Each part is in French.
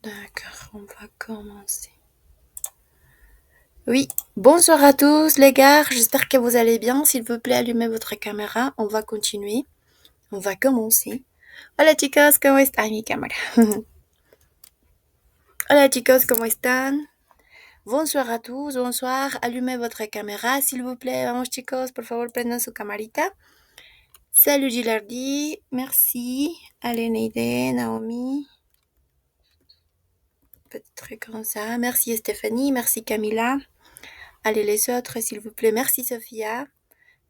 D'accord, on va commencer. Oui, bonsoir à tous les gars, j'espère que vous allez bien. S'il vous plaît, allumez votre caméra, on va continuer. On va commencer. Hola chicos, ¿cómo están? Ay, mi cámara. Hola chicos, ¿cómo están? Bonsoir à tous, bonsoir. Allumez votre caméra, s'il vous plaît. Vamos chicos, por favor, prendan su camarita. Salut Gilardi, merci. Allez Neide, Naomi. Petit truc comme ça. Merci Stéphanie, merci Camilla. Allez les autres, s'il vous plaît. Merci Sophia.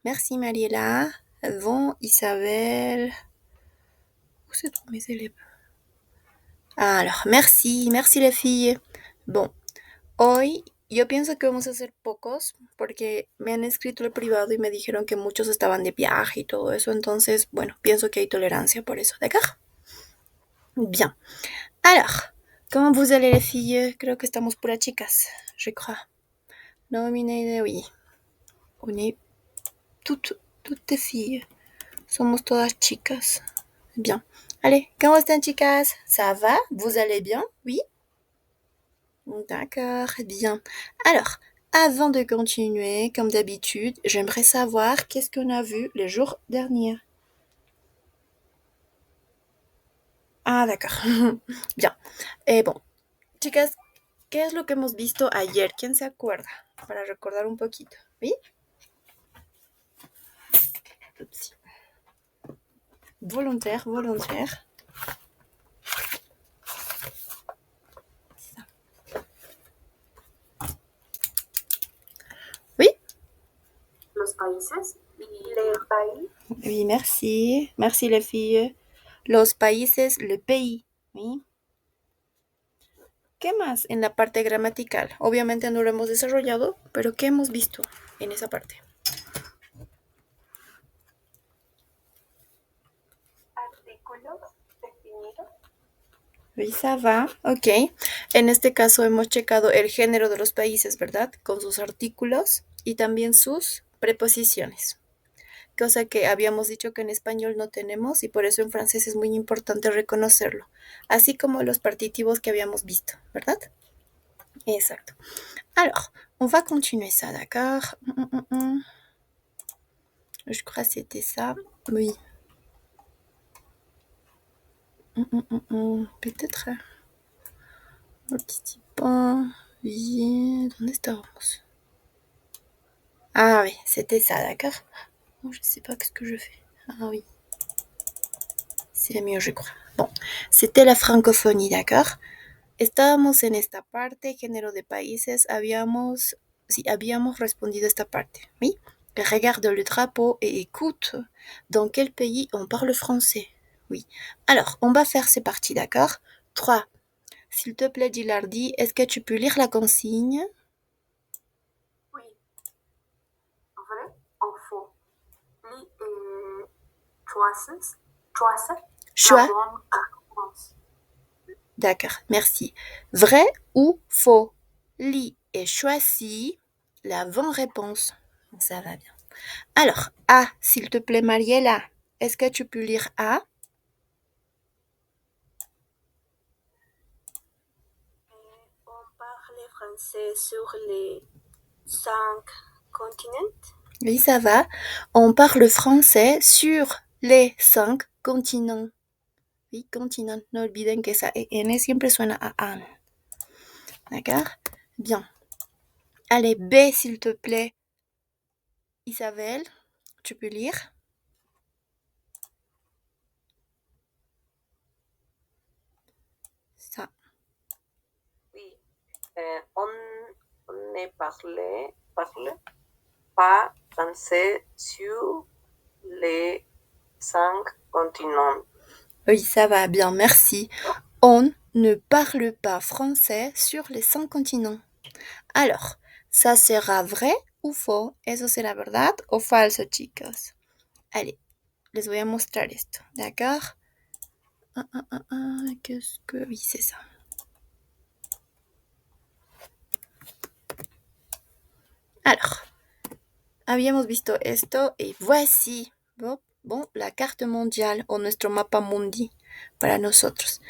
Merci Mariela. Von, Isabelle. Où se trouvent mes élèves? Alors, merci les filles. Bon, hoy yo pienso que vamos a hacer pocos porque me han escrito el privado y me dijeron que muchos estaban de viaje y todo eso. Entonces, bueno, pienso que hay tolerancia por eso, d'accord? Bien. Alors, comment vous allez les filles? Creo que estamos puras chicas, je crois. No, oui. On est toutes des filles. Somos todas chicas. Bien. Allez, comment están chicas? Ça va? Vous allez bien? Oui? D'accord, bien. Alors, avant de continuer, comme d'habitude, j'aimerais savoir qu'est-ce qu'on a vu les jours derniers. Ah, d'accord. Bien. Bon, chicas, ¿qué es lo que hemos visto ayer? ¿Quién se acuerda? Para recordar un poquito. ¿Sí? Ups. Volontaire. Oui? Los países y le país. Oui, merci. Merci les filles. Los países, le pays. Oui. ¿Qué más en la parte gramatical? Obviamente no lo hemos desarrollado, pero ¿qué hemos visto en esa parte? Artículos definidos. Oui, ça va. Ok. En este caso hemos checado el género de los países, ¿verdad? Con sus artículos y también sus preposiciones. Cosa que habíamos dicho que en español no tenemos y por eso en francés es muy importante reconocerlo. Así como los partitivos que habíamos visto, ¿verdad? Exacto. Alors, on va continuer ça, d'accord? Je crois que c'était ça. Oui. Peut-être. Participant. Oui. ¿Dónde estábamos? Ah oui, c'était ça, d'accord? Oh, je sais pas qu'est-ce que je fais. Ah oui. C'est mieux, je crois. Bon, c'était la francophonie, d'accord? Estábamos en esta parte, género de países, habíamos respondido esta parte, oui? Regarde le drapeau et écoute dans quel pays on parle français. Oui. Alors, on va faire ces parties, d'accord? 3. S'il te plaît, Gilardi, est-ce que tu peux lire la consigne? Oui. Vrai ou faux? Li choices. Choix. La bonne réponse. D'accord, merci. Vrai ou faux? Lis et choisis la bonne réponse. Ça va bien. Alors, A, s'il te plaît, Mariella, est-ce que tu peux lire A? On parle français sur les 5 continents. Oui, ça va. On parle français sur les 5 continents. Oui, continent. No olviden que esa EN siempre suena a AN. D'accord? Bien. Allez, B, s'il te plaît. Isabelle, tu peux lire? Ça. Oui. On ne parle pas français sur les 5 continents. Oui, ça va bien, merci. On ne parle pas français sur les 5 continents. Alors, ça sera vrai ou faux? ¿Eso será verdad o falso, chicos? Allez, les voy a mostrar esto, d'accord? Qu'est-ce que... Oui, c'est ça. Alors, habíamos visto esto y voici, bon, la carte mondiale o nuestro mapa mundi para nosotros.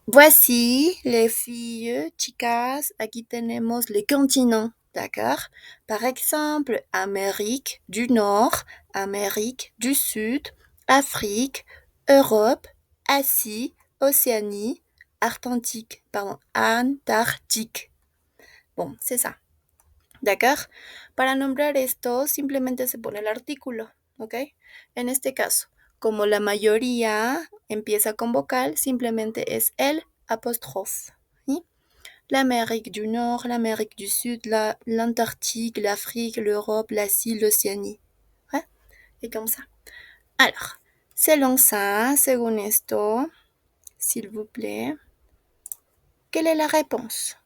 Voici les filles, chicas, aquí tenemos les continents, d'accord? Par exemple, Amérique du Nord, Amérique du Sud, Afrique, Europe, Asie, Océanie, Antarctique. Bon, c'est ça, d'accord? Para nombrar esto, simplemente se pone el artículo, ¿ok? En este caso, como la mayoría empieza con vocal, simplemente es el apóstrofe. ¿Sí? L'Amérique du Nord, l'Amérique du Sud, l'Antarctique, l'Afrique, l'Europe, l'Asie, l'Océanie. ¿Ouais? Et comme ça. Alors, selon ça, según esto, s'il vous plaît, quelle est la réponse?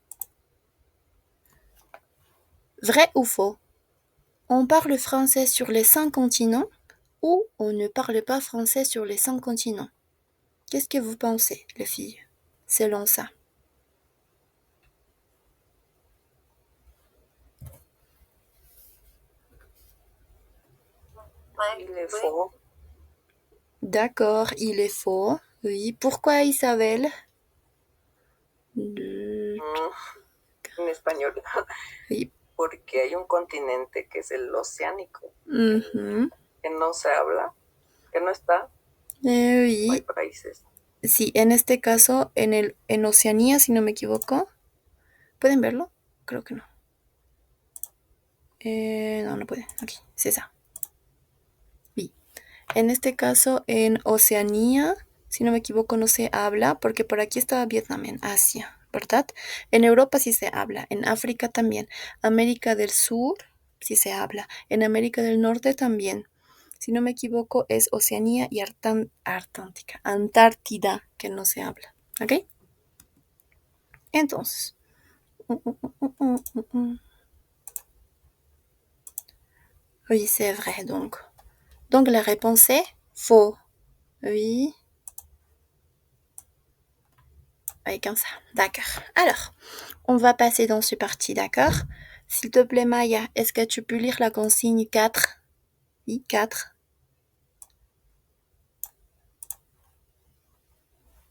Vrai ou faux? On parle français sur les 5 continents ou on ne parle pas français sur les 5 continents? Qu'est-ce que vous pensez, les filles, selon ça? Il est faux. D'accord, il est faux. Oui. Pourquoi, Isabelle? En español. Oui. Porque hay un continente que es el oceánico, Mhm. que no se habla, que no está. No hay Oui. países. Sí, en este caso, en Oceanía, si no me equivoco. ¿Pueden verlo? Creo que no. No, no pueden. Aquí, c'est ça. Oui. En este caso, en Oceanía, si no me equivoco, no se habla, porque por aquí estaba Vietnam, en Asia, ¿verdad? En Europa sí se habla, en África también, América del Sur sí se habla, en América del Norte también. Si no me equivoco, es Oceanía y Antártida, que no se habla, ¿ok? Entonces, oui, c'est vrai, donc. Donc la réponse est faux. Oui. Oui, comme ça. D'accord. Alors, on va passer dans ce parti, d'accord? S'il te plaît, Maya, est-ce que tu peux lire la consigne 4? Oui, 4.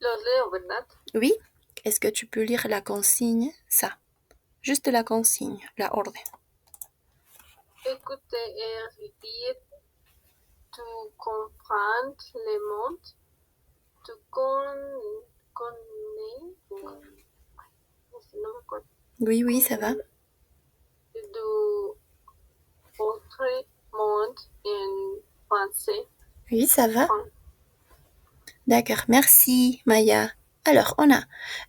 Lo leo, ¿verdad? Oui. Est-ce que tu peux lire la consigne? Ça. Juste la consigne, la orden. Écoutez et répétez. Tu comprends le monde. Tu connais. No me acuerdo. Oui, oui, ça va. Du autre monde en français. Oui, ça va. D'accord, merci, Maya. Alors, on a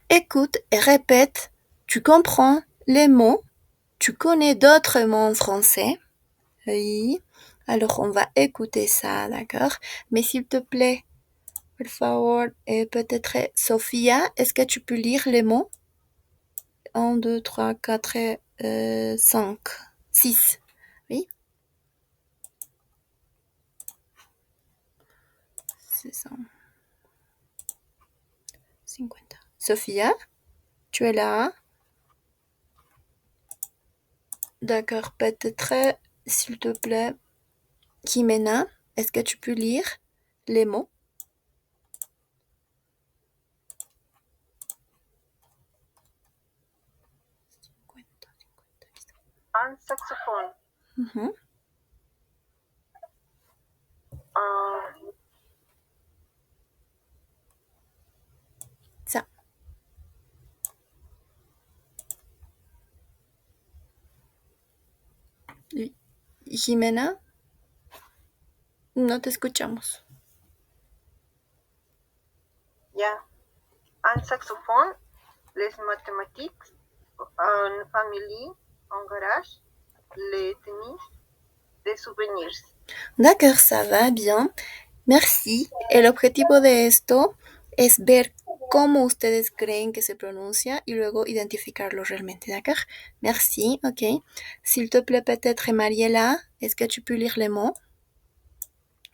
écoute et répète. Tu comprends les mots. Tu connais d'autres mots en français. Oui. Alors, on va écouter ça, d'accord? Mais s'il te plaît, por favor, peut-être Sophia, est-ce que tu peux lire les mots? 1, 2, 3, 4, 5, 6. Oui. C'est ça. 50. Sophia, tu es là? D'accord, peut-être, s'il te plaît, Jimena, est-ce que tu peux lire les mots? Un saxophone. Mhm. Ça. Oui. Jimena, no te escuchamos. Ya. Un saxophone, les mathématiques, une famille, un garage, les tennis, des souvenirs. D'accord, ça va bien. Merci. El objetivo de esto es ver cómo ustedes creen que se pronuncia y luego identificarlo realmente, d'accord? Merci, ok. S'il te plaît, peut-être Mariela, est-ce que tu peux lire les mots?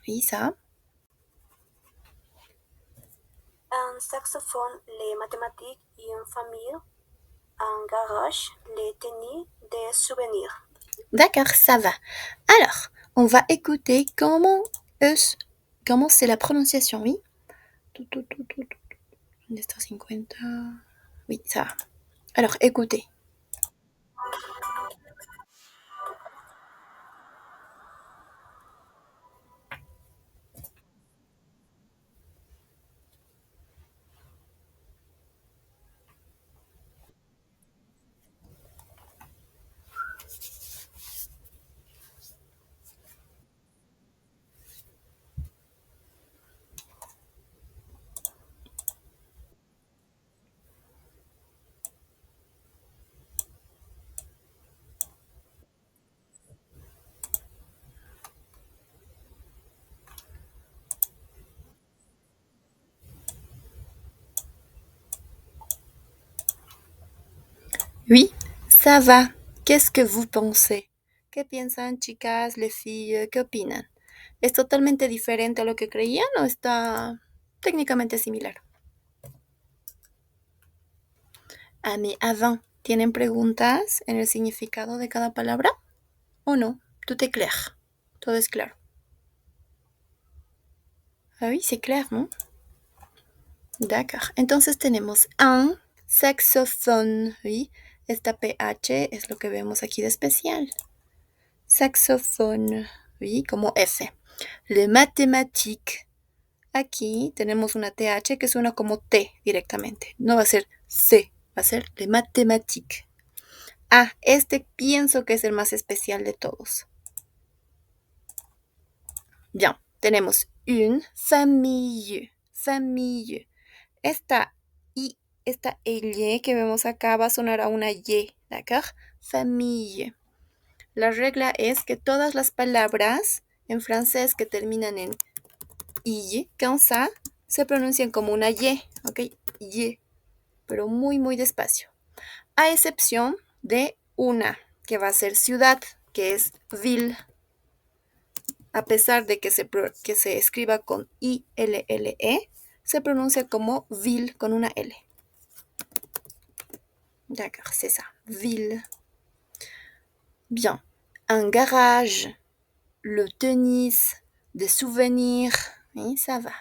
Oui, ça. Un saxophone, les mathématiques et une famille, un garage, les tennis, des souvenirs. D'accord, ça va. Alors, on va écouter comment c'est la prononciation, oui? Estos 50. Oui, ça va. Alors, écoutez. Oui, ça va. Qu'est-ce que vous pensez? ¿Qué piensan, chicas, les filles? ¿Qué opinan? ¿Es totalmente diferente a lo que creían o está técnicamente similar? Ah, mais avant, ¿tienen preguntas en el significado de cada palabra? ¿O no? Tout est clair. Todo es claro. Ah oui, c'est clair, ¿no? D'accord. Entonces tenemos un saxophone. Oui, esta PH es lo que vemos aquí de especial. Saxophone. Oui, como F. Le mathématique. Aquí tenemos una TH que suena como T directamente. No va a ser C, va a ser le mathématique. Ah, este pienso que es el más especial de todos. Bien, tenemos une famille. Famille. Esta I, esta L que vemos acá va a sonar a una Y, ¿d'accord? Famille. La regla es que todas las palabras en francés que terminan en Y, comme ça, se pronuncian como una Y, ¿ok? Y, pero muy, muy despacio. A excepción de una, que va a ser ciudad, que es ville. A pesar de que se escriba con I-L-L-E, se pronuncia como ville con una L. D'accord, c'est ça. Ville. Bien. Un garage, le tennis, des souvenirs. Oui, ça va.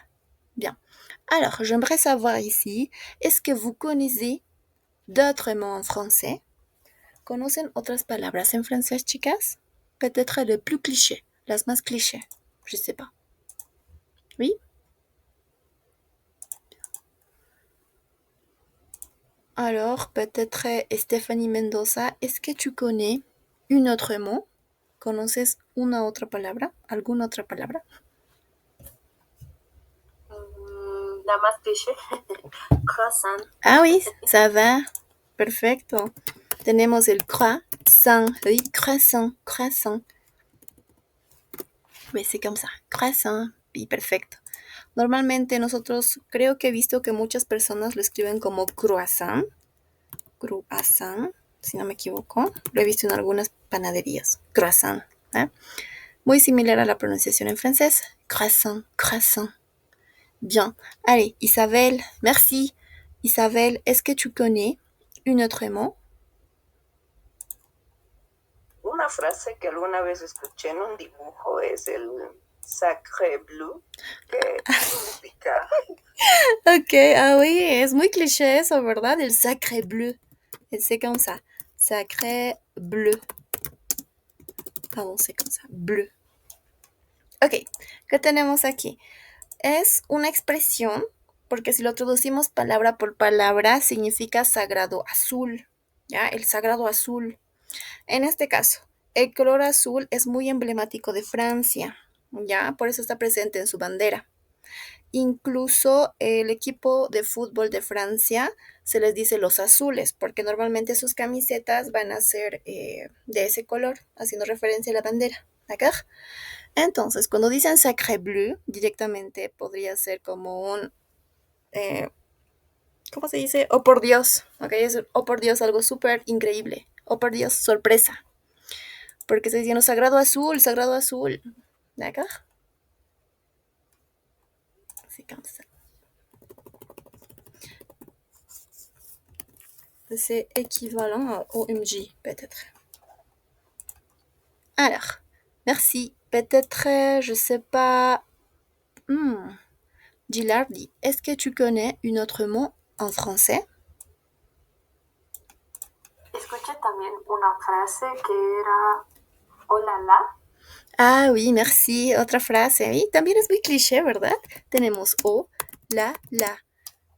Bien. Alors, j'aimerais savoir ici, est-ce que vous connaissez d'autres mots en français? ¿Conocen otras palabras en francés, chicas? Peut-être le plus cliché, las más clichés. Je sais pas. Oui? Alors, peut-être Stephanie Mendoza, est-ce que tu connais un autre mot? ¿Conoces una otra palabra? ¿Alguna otra palabra? La más cliché, croissant. Ah oui, ça va. Perfecto. Tenemos el croissant. Oui, croissant, croissant. Oui, c'est comme ça. Croissant. Y perfecto. Normalmente nosotros, creo que he visto que muchas personas lo escriben como croissant. Croissant, si no me equivoco. Lo he visto en algunas panaderías. Croissant. ¿Eh? Muy similar a la pronunciación en francés. Croissant, croissant. Bien. Allez, Isabelle, merci. Isabelle, est-ce que tu connais un autre mot? Una frase que alguna vez escuché en un dibujo es el sacre bleu, que significa... Ok, ah oui, es muy cliché eso, ¿verdad? El sacre bleu. C'est comme ça. Sacre bleu. Pardon, c'est comme ça. Bleu. Ok, ¿qué tenemos aquí? Es una expresión, porque si lo traducimos palabra por palabra, significa sagrado azul, ¿ya? El sagrado azul. En este caso, el color azul es muy emblemático de Francia, ¿ya? Por eso está presente en su bandera. Incluso el equipo de fútbol de Francia se les dice los azules, porque normalmente sus camisetas van a ser de ese color, haciendo referencia a la bandera, ¿d'accord? Entonces, cuando dicen sacre bleu, directamente podría ser como un, ¿cómo se dice? Oh por Dios, ¿ok? Es oh por Dios, algo súper increíble. Oh por Dios, sorpresa. Porque está diciendo sagrado azul, ¿d'accord? C'est comme ça. C'est équivalent à OMG, peut-être. Alors, merci. Peut-être, je sais pas. Gilardi, est-ce que tu connais un autre mot en français? Escuché también una frase que era hola la. Ah oui, merci. Otra frase. Oui, también es muy cliché, ¿verdad? Tenemos o, la.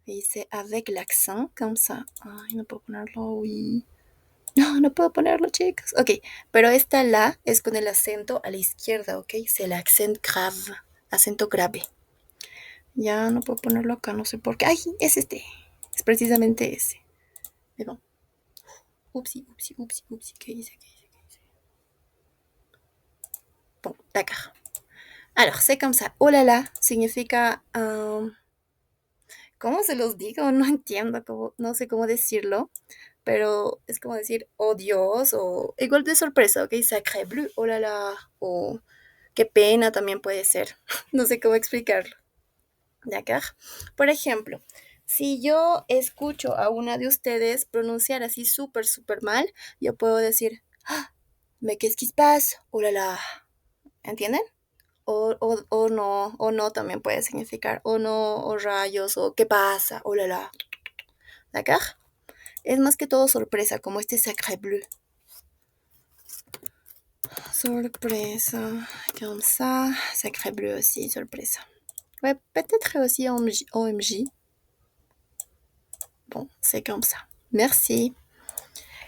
Y dice avec l'accent, comme ça. Ay, no puedo ponerlo, oui. No puedo ponerlo, chicos. Ok, pero esta la es con el acento a la izquierda, ¿ok? C'est l'accent grave, acento grave. Ya no puedo ponerlo acá, no sé por qué. Ay, es este. Es precisamente ese. Mais bon. Upsi. ¿Qué dice? Bon, d'accord. Alors, c'est comme ça. Oh là là significa... ¿cómo se los digo? No entiendo, no sé cómo decirlo. Pero es como decir, oh Dios, o igual de sorpresa, ¿ok? Sacré bleu, oh la la, o qué pena también puede ser. No sé cómo explicarlo. ¿D'accord? Por ejemplo, si yo escucho a una de ustedes pronunciar así súper mal, yo puedo decir, ah, mais qu'est-ce qui se passe? Oh la la. ¿Entienden? O no también puede significar, o no, o rayos, o qué pasa, oh la la. ¿D'accord? Es más que todo sorpresa, como este sacré bleu. Sorpresa, comme ça. Sacré bleu aussi, sorpresa. Ouais, peut-être aussi OMG. Bon, c'est comme ça. Merci.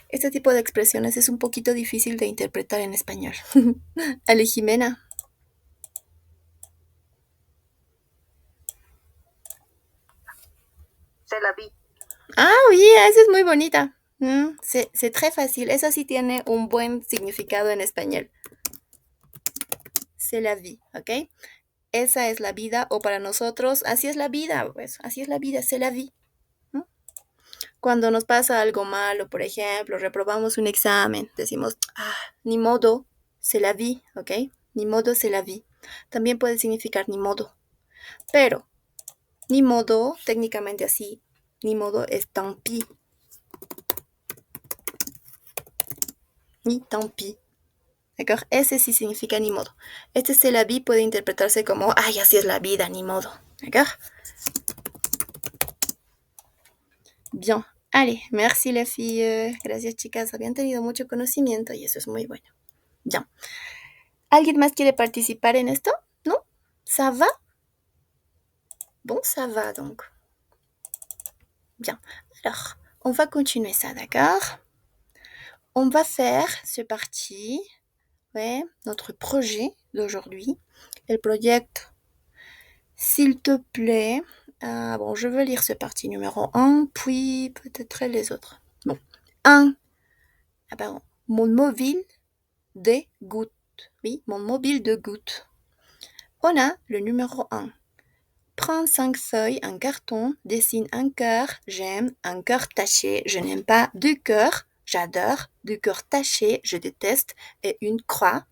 Este tipo de expresiones es un poquito difícil de interpretar en español. Ale Jimena. Se la vi. Ah, oui, esa es muy bonita. C'est très facile. Esa sí tiene un buen significado en español. C'est la vie, ¿ok? Esa es la vida, o para nosotros, así es la vida, pues, así es la vida, c'est la vie. ¿No? Cuando nos pasa algo malo, por ejemplo, reprobamos un examen, decimos, ni modo, c'est la vie, ¿ok? Ni modo, c'est la vie. También puede significar ni modo. Pero, ni modo, técnicamente así, ni modo es tant pis. Ni tant pis. ¿D'accord? Ese sí significa ni modo. Este c'est la vie puede interpretarse como, ay, así es la vida, ni modo. ¿D'accord? Bien. Allez, merci les filles. Gracias, chicas. Habían tenido mucho conocimiento y eso es muy bueno. Bien. ¿Alguien más quiere participar en esto? ¿No? ¿Ça va? Bon, ça va donc. Bien. Alors, on va continuer ça, d'accord? On va faire, c'est parti, ouais, notre projet d'aujourd'hui. Le projet, s'il te plaît. Bon, je veux lire ce parti numéro 1, puis peut-être les autres. Bon. 1. Ah pardon. Mon mobile dégoûte. Oui, mon mobile dégoûte. On a le numéro 1. Prends 5 feuilles, un carton, dessine un cœur, j'aime, un cœur taché, je n'aime pas, 2 cœurs, j'adore, 2 cœurs tachés, je déteste, et une croix,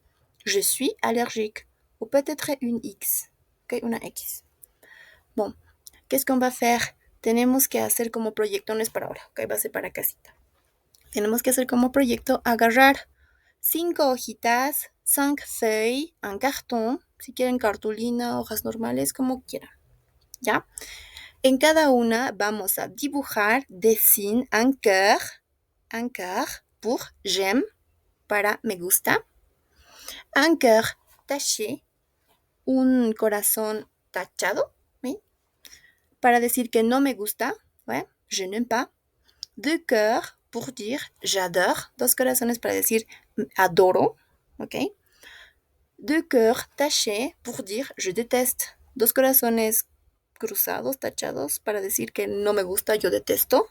je suis allergique. Ou peut-être une X. Ok, una X. Bon, qu'est-ce qu'on va faire? Tenemos que hacer como proyecto, no es para ahora, ok, va a ser para casita. Tenemos que hacer como proyecto agarrar 5 hojitas, 5 feuilles, un carton, si quieren cartulina, hojas normales, como quieran. ¿Ya? En cada una vamos a dibujar, dessine un cœur pour j'aime, para me gusta, un cœur taché, un corazón tachado, ¿sí? Para decir que no me gusta, ¿ouais? Je n'aime pas, 2 cœurs pour dire j'adore, 2 corazones para decir adoro, ¿ok? 2 cœurs tachés pour dire je déteste, 2 corazones cruzados, tachados, para decir que no me gusta, yo detesto.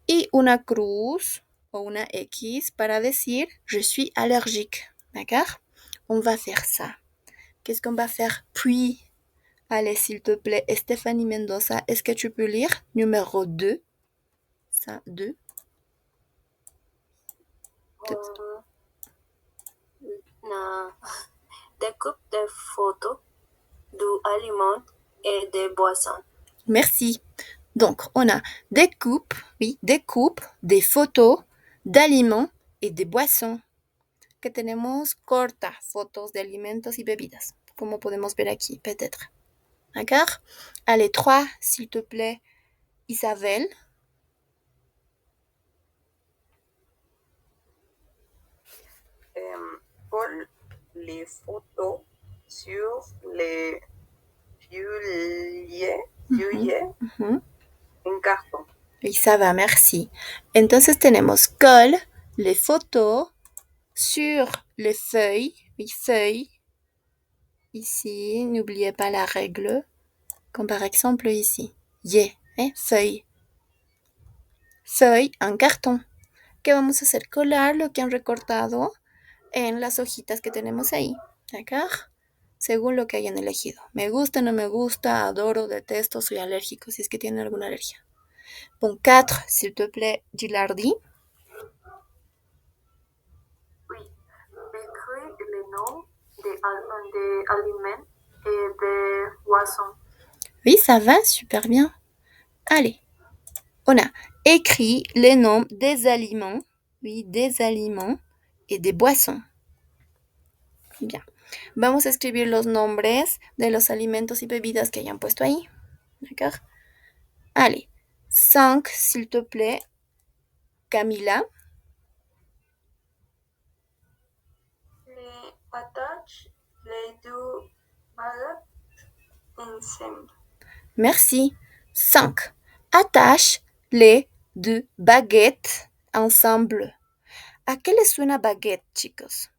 Y una cruz o una X para decir je suis allergique. D'accord? On va faire ça. Qu'est-ce qu'on va faire puis? Allez, s'il te plaît, Stéphanie Mendoza, est-ce que tu peux lire numéro 2? Ça, 2. Découpe des photos d'aliments et de boissons. Merci. Donc, on a des coupes, des photos d'aliments et de boissons. Que tenemos corta, fotos de alimentos y bebidas, como podemos ver aquí, peut-être. D'accord? Allez, 3, s'il te plaît. Isabelle. Colle les photos sur les feuillets en carton. Oui, ça va, merci. Entonces tenemos colle les photos sur les feuilles. Oui, feuilles. Ici, n'oubliez pas la règle. Comme par exemple ici. Feuille. Feuille en carton. ¿Qué vamos a hacer? Colar lo que han recortado en las hojitas que tenemos ahí. ¿D'accord? Según lo que hayan elegido. Me gusta, no me gusta, adoro, detesto, soy alérgico, si es que tienen alguna alergia. Bon, 4, s'il te plaît, Gilardi. Oui, écris les noms des aliments et des boissons. Oui, ça va, super bien. Allez, on a écrit les noms des aliments, oui, des aliments et des boissons. Bien. Vamos a escribir los nombres de los alimentos y bebidas que hayan puesto ahí. D'accord? Allez, 5, s'il te plaît, Camila. Les patates, les deux baguettes ensemble. Merci. 5. Attache les 2 baguettes ensemble. ¿A qué les suena baguette, chicos?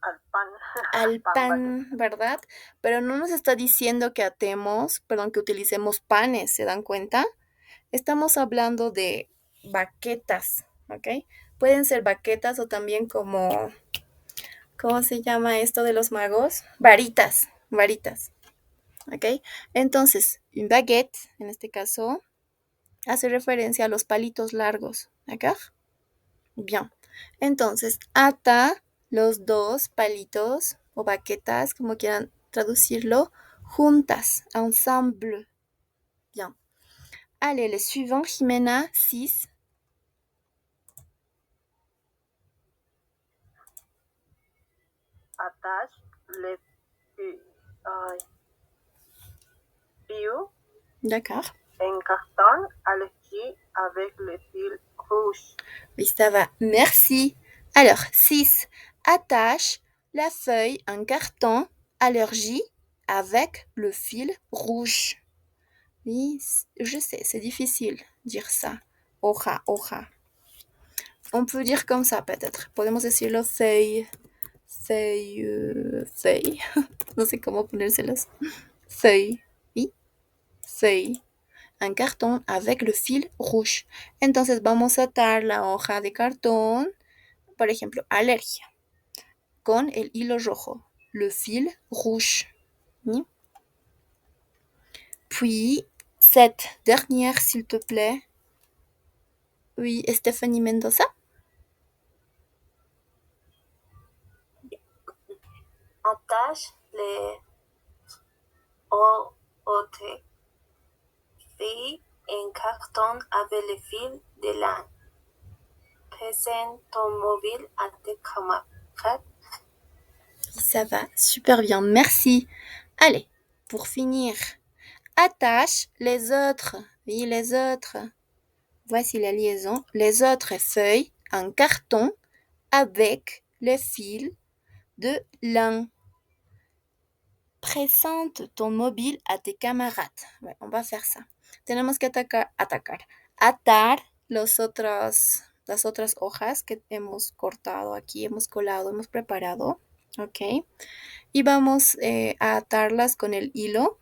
Al pan. Al pan, ¿verdad? Pero no nos está diciendo que que utilicemos panes, ¿se dan cuenta? Estamos hablando de baquetas, ¿ok? Pueden ser baquetas o también como, ¿cómo se llama esto de los magos? Varitas, ¿ok? Entonces, une baguette, en este caso, hace referencia a los palitos largos, ¿d'accord? Bien. Entonces, ata los 2 palitos o baquetas, como quieran traducirlo, juntas, ensemble. Bien. Allez, le suivant, Jimena, 6. Attache les feuilles D'accord. en carton allergie avec le fil rouge. Oui, ça va. Merci. Alors, 6. Attache la feuille en carton allergie avec le fil rouge. Oui, je sais, c'est difficile dire ça. Hoja, hoja. On peut dire comme ça peut-être. Podemos decirlo feuille, feuille. No sé cómo ponérselas. Feuille, oui, feuille. Un cartón avec le fil rouge. Entonces vamos a atar la hoja de cartón, por ejemplo, alergia, con el hilo rojo, le fil rouge. ¿Sí? Puis, cette dernière, s'il te plaît. Oui, Stéphanie Mendoza. Attache les autres filles en carton avec le fil de lin. Présente ton mobile à tes camarades. Ça va, super bien, merci. Allez, pour finir, attache les autres, oui, les autres. Voici la liaison. Les autres feuilles en carton avec le fil de lin. Présente ton mobile a tes camarades. Ouais, on va faire ça. Tenemos que atar las otras hojas que hemos cortado aquí, hemos colado, hemos preparado. Ok. Y vamos a atarlas con el hilo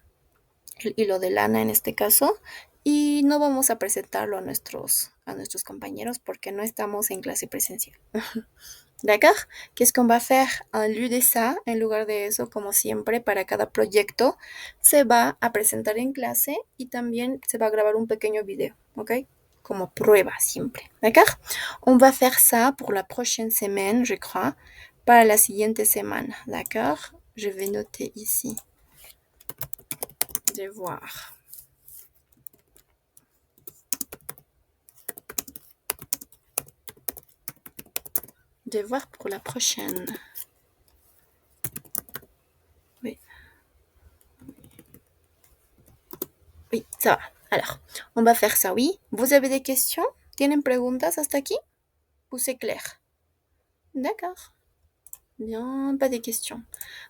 de lana en este caso. Y no vamos a presentarlo a nuestros compañeros porque no estamos en clase presencial. D'accord? Qu'est-ce qu'on va faire? En lieu de ça, en lugar de eso, como siempre, para cada proyecto, se va a presentar en clase y también se va a grabar un pequeño video, ¿ok? Como prueba siempre, d'accord? On va faire ça pour la prochaine semaine, je crois, para la siguiente semana, d'accord? Je vais noter ici. Devoir. Devoir pour la prochaine. Oui. Oui, ça va. Alors, on va faire ça, oui. Vous avez des questions? ¿Tienen preguntas hasta aquí? Ou c'est clair? D'accord. Bien, pas de questions.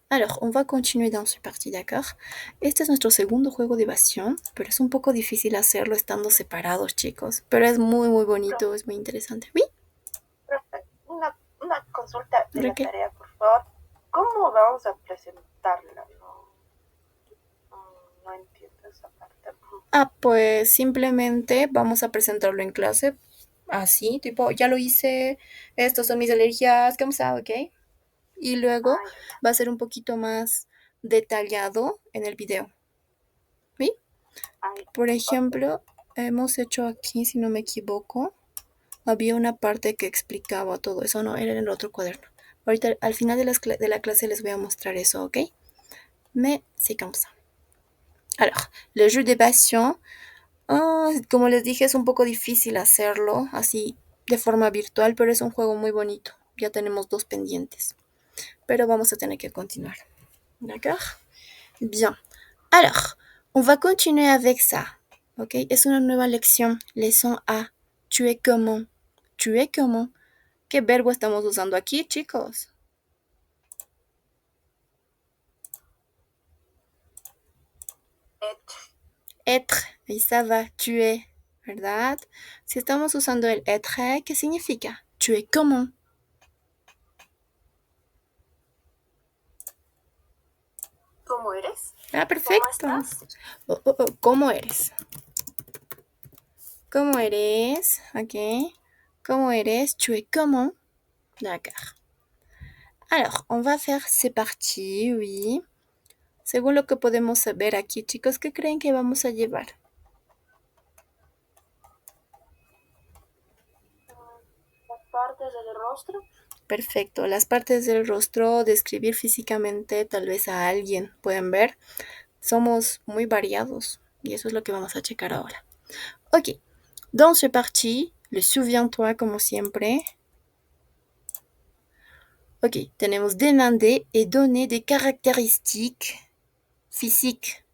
Alors, on va continuer dans ce parti, d'accord? Este es nuestro segundo juego de evasión, pero es un poco difícil hacerlo estando separados, chicos. Pero es muy, muy bonito, es muy interesante. ¿Sí? Profe, una consulta de la ¿Qué? tarea, por favor. ¿Cómo vamos a presentarla? No entiendo esa parte. Ah, pues simplemente vamos a presentarlo en clase. Así, tipo, ya lo hice, estos son mis alergias, ¿cómo está? ¿Ok? Y luego va a ser un poquito más detallado en el video. ¿Sí? Por ejemplo, hemos hecho aquí, si no me equivoco, había una parte que explicaba todo eso, no, era en el otro cuaderno. Ahorita, al final de la clase les voy a mostrar eso, ¿ok? Mais c'est comme ça. Alors, le jeu de passion, como les dije, es un poco difícil hacerlo así de forma virtual, pero es un juego muy bonito. Ya tenemos 2 pendientes. Pero vamos a tener que continuar. D'accord? Bien. Alors, on va continuer avec ça. ¿Ok? Es una nueva lección. Leçon A. Tu es comment? Tu es comment? ¿Qué verbo estamos usando aquí, chicos? Être. Y ça va. Tu es. ¿Verdad? Si estamos usando el être, ¿qué significa? Tu es comment? ¿Cómo eres? Ah, perfecto. ¿Cómo estás? ¿Cómo eres? ¿Cómo eres? Ok. ¿Cómo eres? Tu es comment? D'accord. Alors, on va faire c'est parti, oui. Según lo que podemos ver aquí, chicos, ¿qué creen que vamos a llevar? Las partes del rostro. Perfecto, las partes del rostro, describir físicamente tal vez a alguien, pueden ver, somos muy variados y eso es lo que vamos a checar ahora. Ok, dans ce parti, le souviens-toi como siempre. Ok, tenemos demander et donner des caractéristiques physiques.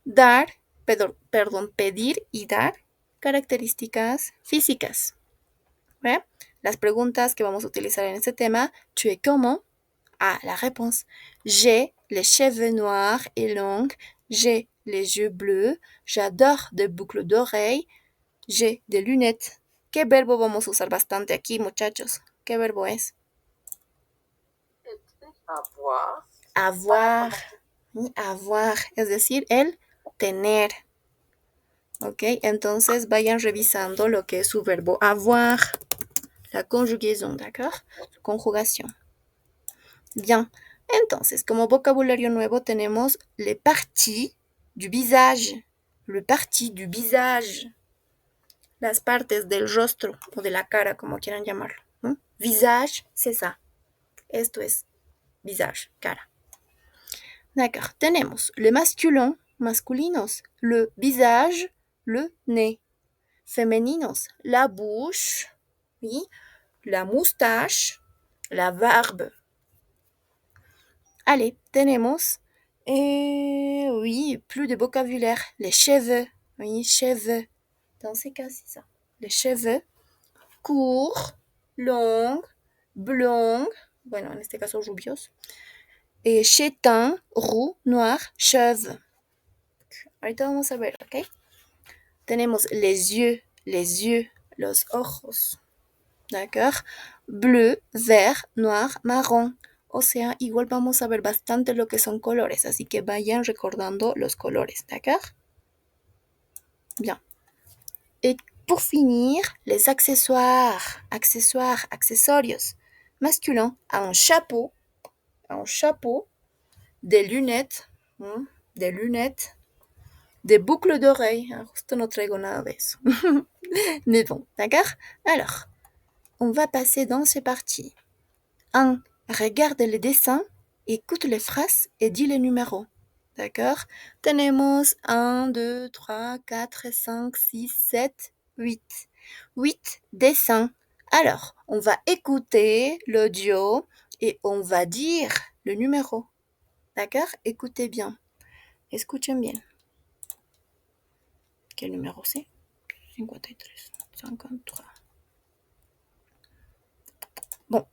Dar, perdón, pedir y dar características físicas. ¿Ve? Las preguntas que vamos a utilizar en este tema, tu es comment? Ah, la réponse. J'ai les cheveux noirs et longs. J'ai les yeux bleus. J'adore des boucles d'oreilles. J'ai des lunettes. ¿Qué verbo vamos a usar bastante aquí, muchachos? ¿Qué verbo es? Avoir. Avoir. Avoir, es decir, el tener. Ok, entonces vayan revisando lo que es su verbo avoir. La conjugaison, d'accord? Su conjugación. Bien. Entonces, como vocabulario nuevo tenemos les parties du visage. Le parti du visage. Las partes del rostro o de la cara, como quieran llamarlo. ¿No? Visage, c'est ça. Esto es visage, cara. D'accord. Tenemos le masculin, masculinos. Le visage, le nez. Femeninos, la bouche, oui. La moustache, la barbe. Allez, tenemos, oui, plus de vocabulaire. Les cheveux, oui, cheveux. Dans ces cas, c'est ça. Les cheveux, courts, longs, blonds, bueno, en este caso rubios. Et chétins, roux, noir, chauve. Ahorita vamos a ver, ¿ok? Tenemos les yeux, los ojos. D'accord? Bleu, vert, noir, marrón. O sea, igual vamos a ver bastante lo que son colores, así que vayan recordando los colores, d'accord? Bien. Et pour finir, les accessoires. Accessoires, accesorios. Masculin, un chapeau, des lunettes, des boucles d'oreilles. Justo no traigo nada de eso. Mais bon, d'accord? Alors, on va passer dans ces parties. 1. Regarde les dessins, écoute les phrases et dis les numéros. D'accord? Tenemos 1, 2, 3, 4, 5, 6, 7, 8. 8 dessins. Alors, on va écouter l'audio et on va dire le numéro. D'accord? Écoutez bien. Escuchen bien. Quel numéro c'est? 53, 53. Bon.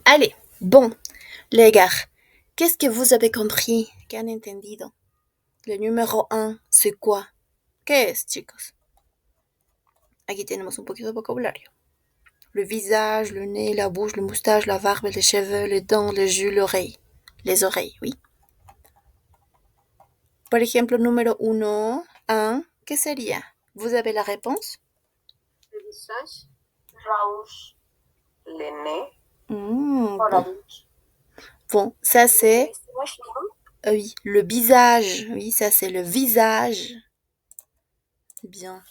Allez, bon, les gars, qu'est-ce que vous avez compris? ¿Qué han entendido? Le numéro 1, c'est quoi? ¿Qué es, chicos? Aquí tenemos un poquito de vocabulario. Le visage, le nez, la bouche, le moustache, la barbe, les cheveux, les dents, les yeux, l'oreille. Les oreilles, oui. Por ejemplo, numéro 1, ¿qué sería? ¿Vous avez la réponse? Le visage, rouge, Le nez, Bon. orange. Bon, ça c'est... visage, oui, le visage. Oui, ça c'est le visage. Bien.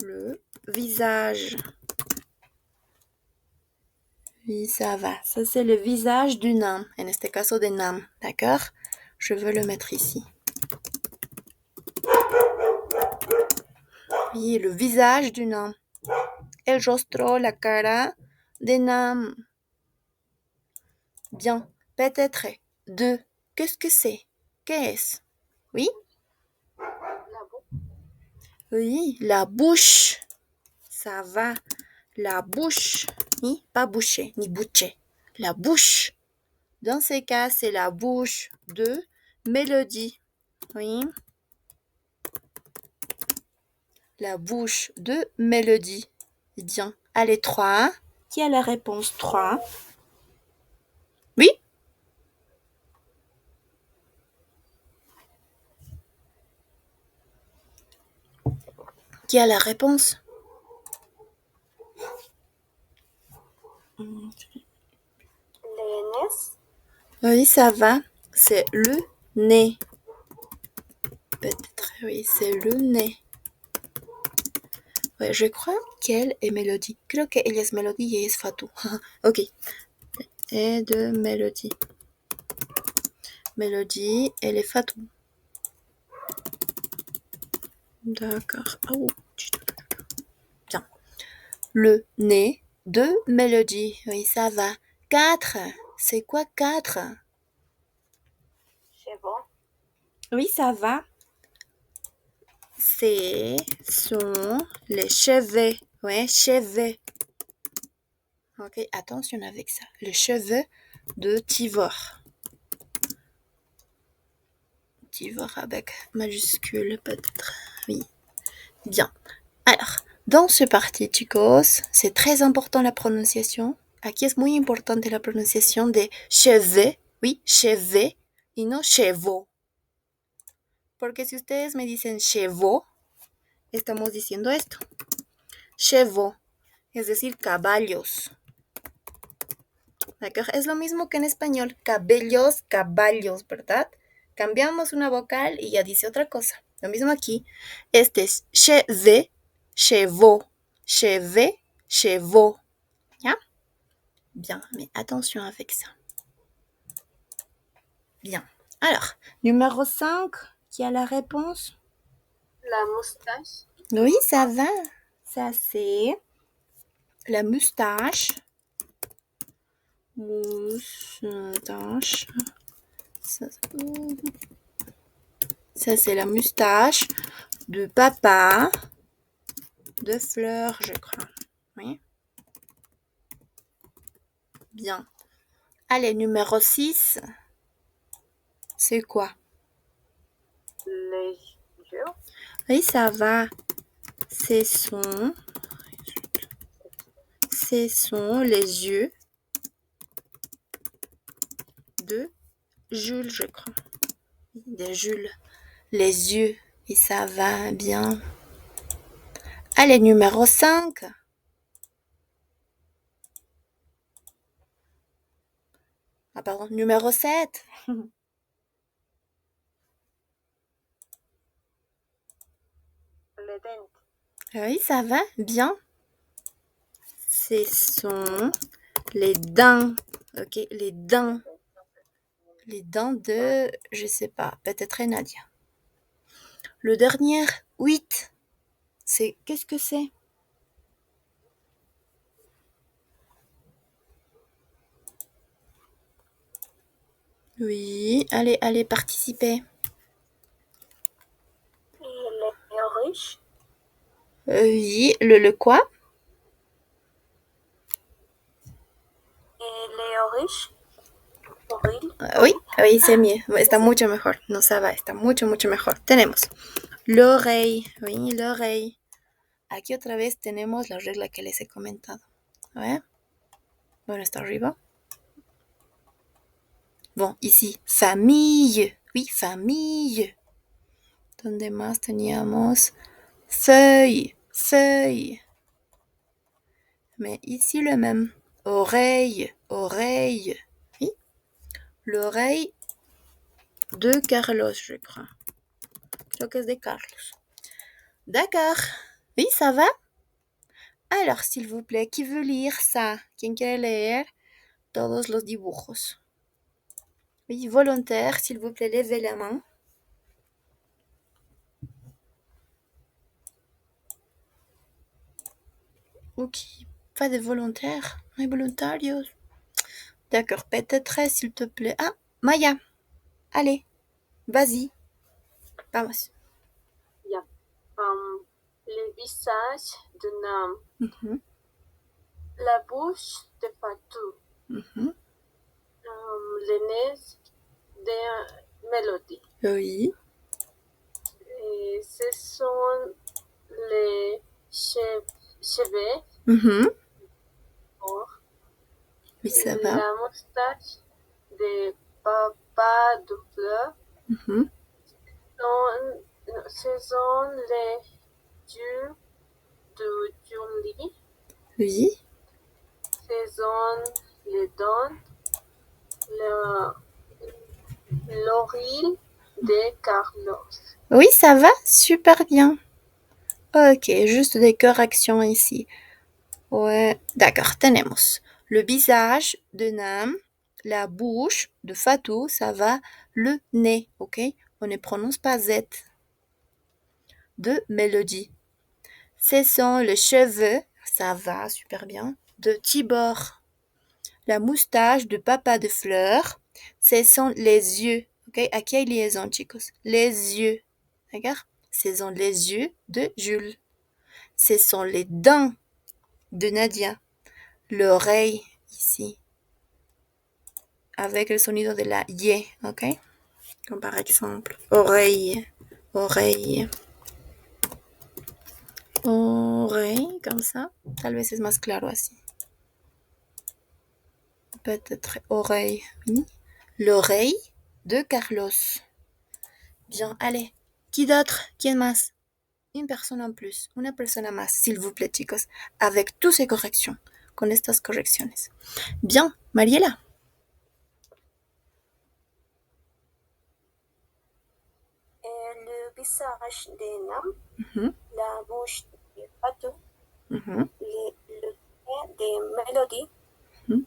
Le visage. Oui, ça va. Ça c'est le visage du nain. En este caso de nain. D'accord? Je veux le mettre ici. Oui, le visage du nain. El rostro, la cara de nain. Bien. Peut-être. 2. Qu'est-ce que c'est? Qu'est-ce? Oui? la bouche, Oui, la bouche. Ça va. La bouche. Ni pas boucher, ni boucher. La bouche. Dans ces cas, c'est la bouche de Mélodie. Oui. La bouche de Mélodie. Bien. Allez, 3. Qui a la réponse 3? Oui? Qui a la réponse? le nez, Oui, ça va. C'est le nez. Peut-être, oui, c'est le nez. Ouais, je crois qu'elle est Mélodie. Creo que ella es Mélodie y ella es Fatou. Ok. Et de Mélodie. Mélodie, elle est Fatou. D'accord. Oh. Bien. Le nez de Mélodie. Oui, ça va. 4. C'est quoi 4? cheveux, Oui, ça va. Sont les cheveux. Ouais, cheveux. Ok, attention avec ça. Le cheveu de Tivor. Tivor avec majuscule peut-être. Oui. Bien. Alors, dans ce parti, chicos, c'est très important la prononciation. Aquí es muy importante la pronunciación de cheveux. Oui, cheveux y no chevaux. Porque si ustedes me dicen chevaux, estamos diciendo esto. Chevaux, es decir, caballos. ¿D'accord? Es lo mismo que en español, cabellos, caballos, ¿verdad? Cambiamos una vocal y ya dice otra cosa. Lo mismo aquí. Este es cheveux, chevaux, cheveux, chevaux. ¿Ya? Bien, mais attention avec ça. Bien. Alors, numéro 5, qui a la réponse? la moustache, Oui, ça va. Ça, c'est la moustache Moustache. Ça, c'est la moustache de papa de Fleur, je crois. Oui. Bien. Allez, numéro 6. C'est quoi? Les yeux. Oui, ça va. Ce sont les yeux de Jules, je crois. De Jules. Les yeux. Et ça va bien. Allez, numéro 5. Ah, pardon, numéro 7. Les dents. Oui, ça va bien. Ce sont les dents. Ok, les dents. Les dents de, je sais pas, peut-être Nadia. Le dernier, 8. Qu'est-ce que c'est? Oui, allez, participez. Les riches. Oui, le quoi? Les riches. Oui, c'est mieux. Está mucho mejor. No, ça va, está mucho mejor. Tenemos l'oreille. Oui, l'oreille. Aquí otra vez tenemos la regla que les he comentado. A ver. Bueno, está arriba. Bon, ici, famille. Oui, famille. ¿Dónde más teníamos? Feuille. Mais ici le même. Oreille. Oui. L'oreille de Carlos, je crois. Creo que es de Carlos. D'accord. Oui, ça va? Alors, s'il vous plaît, qui veut lire ça? ¿Quién quiere leer todos los dibujos? Oui, volontaire, s'il vous plaît, levez la main. Ok, pas de volontaires, no hay voluntarios. D'accord, peut-être, s'il te plaît. Ah, Maya, allez, vas-y. Vamos. Yeah. Le visage de Nam. Mhm, La bouche de Fatou. mhm. Les nez de Mélodie. Oui, Et ce sont les cheveux mhm. or. Oui, ça va. La moustache de Papa de Fleur. Mhm. Ce sont les yeux de Julie. Oui, Ce sont les dents. L'oreille de Carlos. oui, ça va, super bien. Ok, juste des corrections ici. Ouais, d'accord, tenemos le visage de Nam, la bouche de Fatou, ça va, le nez, ok? On ne prononce pas Z. De Mélodie. Ce sont les cheveux, ça va, super bien, de Tibor. La moustache de Papa de Fleur. Ce sont les yeux, ok? Aquí hay liaison, chicos. Les yeux, d'accord? Ce sont les yeux de Jules. Ce sont les dents de Nadia. L'oreille, ici, avec le sonido de la Y, ok? Comme par exemple, oreille, oreille, oreille, comme ça. Tal vez es más claro así. Peut-être oreille, oui. L'oreille de Carlos. Bien, allez. Qui d'autre? Qui más? Une personne en plus, una persona más, s'il vous plaît, chicos, avec toutes ces corrections, con estas correcciones. Bien, Mariela. Le visage de Nam. Mhm, La bouche de Fatou. mhm, Le nez de Mélodie. mhm.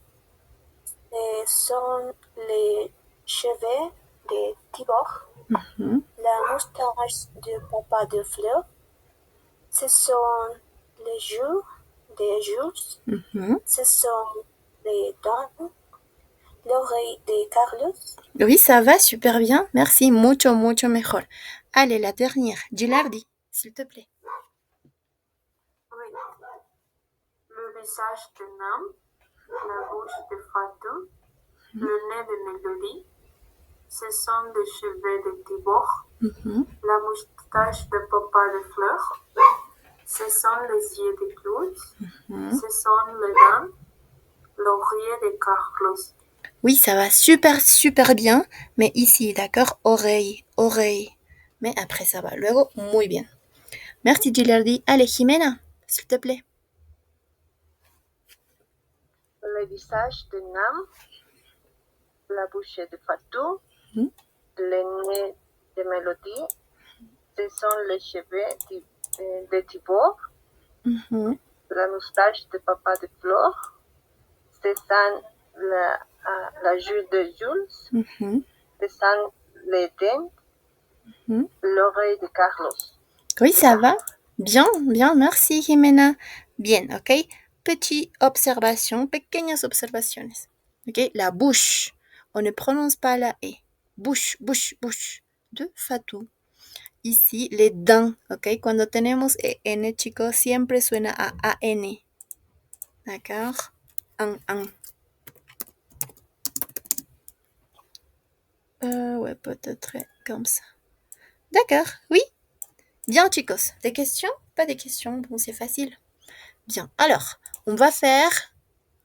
Sont les cheveux de Tibor. Mhm. La moustache de Papa de Fleur. Ce sont les jours de Jules. Mhm. Ce sont les dents l'oreille de Carlos. Oui, ça va super bien. Merci, mucho, mucho mejor. Allez, la dernière. Gilardi, s'il te plaît. Oui. Le visage de Nam, la bouche de Fatou, le nez de Mélodie, ce sont les cheveux de Tibor, la moustache de Papa de Fleur, ce sont les yeux de Claude, ce sont les dents, l'oreille de Carlos. Oui, ça va super, super bien. Mais ici, d'accord, oreille, oreille. Mais après, ça va. Luego, muy bien. Merci, Gilardi. Allez, Jimena, s'il te plaît. Le visage de Nam, la bouche de Fatou, le nez de Mélodie, ce sont les cheveux de Tibor, la moustache de Papa de Flore, ce sont la joue de Jules, ce sont les dents, l'oreille de Carlos. Oui, ça va. Bien, bien, merci, Jimena. Bien, ok. Petite observation, pequeñas observaciones. Ok, la bouche. On ne prononce pas la E. Bouche, bouche, bouche. De Fatou. Ici, les dents, ok. Cuando tenemos EN, chicos, siempre suena a AN. D'accord? Un. Ouais, peut-être comme ça. D'accord, oui. Bien, chicos. Des questions? Pas des questions. Bon, c'est facile. Bien. Alors, on va faire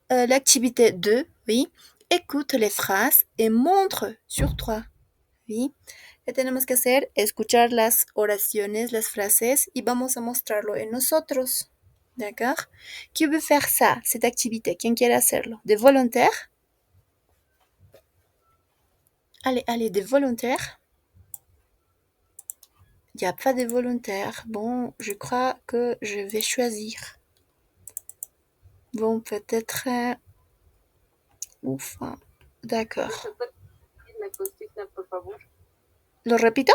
l'activité 2, oui. Écoute les phrases et montre sur 3, oui. ¿Qué tenemos que hacer? Escuchar las oraciones, las frases y vamos a mostrarlo en nosotros. D'accord? Qui veut faire ça, cette activité? Qui quiere hacerlo? Des volontaires? Allez, des volontaires? Il n'y a pas de volontaires. Bon, je crois que je vais choisir. Bon, peut-être... Ouf. D'accord. ¿Lo repito?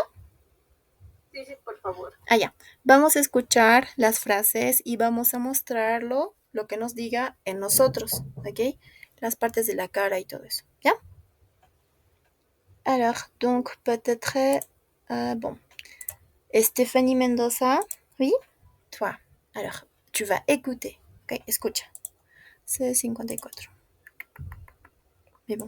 Sí, por favor. Ya. Vamos a escuchar las frases y vamos a mostrarlo, lo que nos diga en nosotros, ¿ok? Las partes de la cara y todo eso, ¿ya? Alors, donc, peut-être... bon. Stéphanie Mendoza, oui? Toi. Alors, tu vas écouter, ¿ok? Escucha. C'est 54. Mais bon.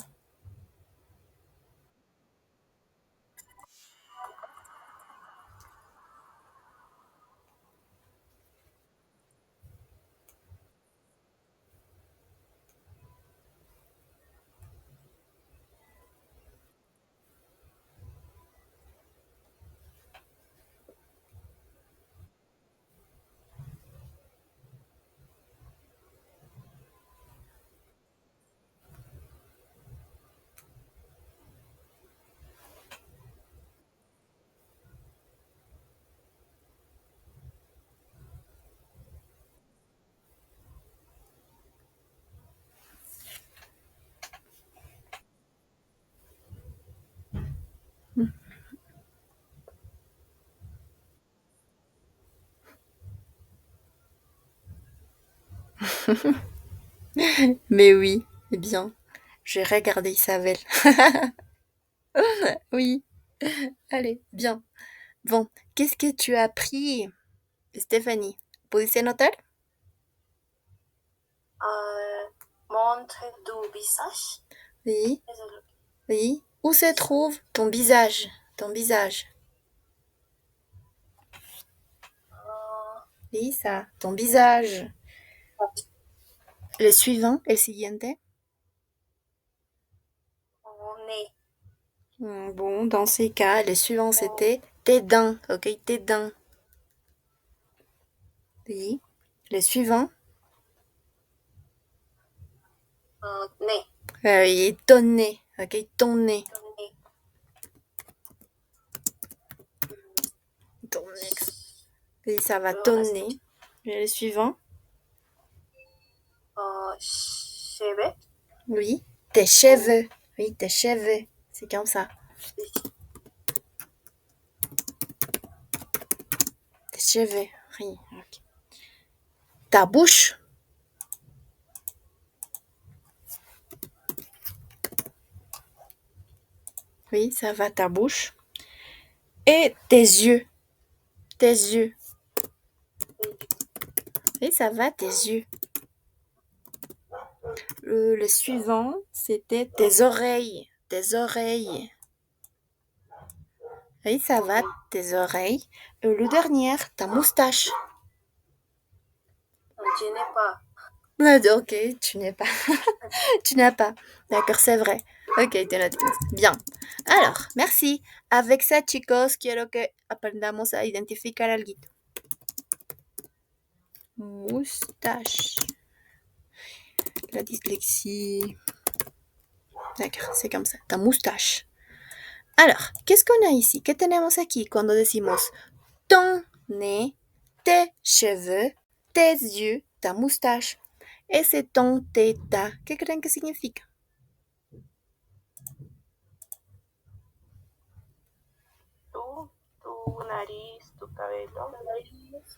Mais oui, eh bien, j'ai regardé Isabelle. Oui. Allez, bien. Bon, qu'est-ce que tu as appris, Stéphanie? ¿Pudiste notar? Montre du visage. Oui. Oui. Où se trouve ton visage? Ton visage. Oui, ça. Ton visage. Le suivant, el siguiente. Nez. Bon, dans ces cas, le suivant c'était tes dents, ok? Tes dents. Oui. Le suivant. Nez. Oui, ton nez, ok? Ton nez. Nez. Ton nez. Oui, ça va, ton nez. Et le suivant. Cheveux. Oui. Tes cheveux. Oui, tes cheveux. C'est comme ça. Tes cheveux. Oui, ok. Ta bouche. Oui, ça va ta bouche. Et tes yeux. Tes yeux. Oui, ça va tes yeux. Le suivant, c'était tes oreilles. Tes oreilles. Oui, ça va tes oreilles. Et le dernier, ta moustache. Je n'ai pas. Ok, tu n'es pas. Tu n'as pas. D'accord, c'est vrai. Ok, te lo tienes. Bien. Alors, merci. Avec ça, chicos, quiero que aprendamos a identificar algo. Moustache. La dyslexie. D'accord, c'est comme ça. Ta moustache. Alors, qu'est-ce qu'on a ici? ¿Qué tenemos aquí cuando decimos ton nez, tes cheveux, tes yeux, ta moustache? Ese ton, te, ta, ¿qué creen que significa? Tu nariz, tu cabello.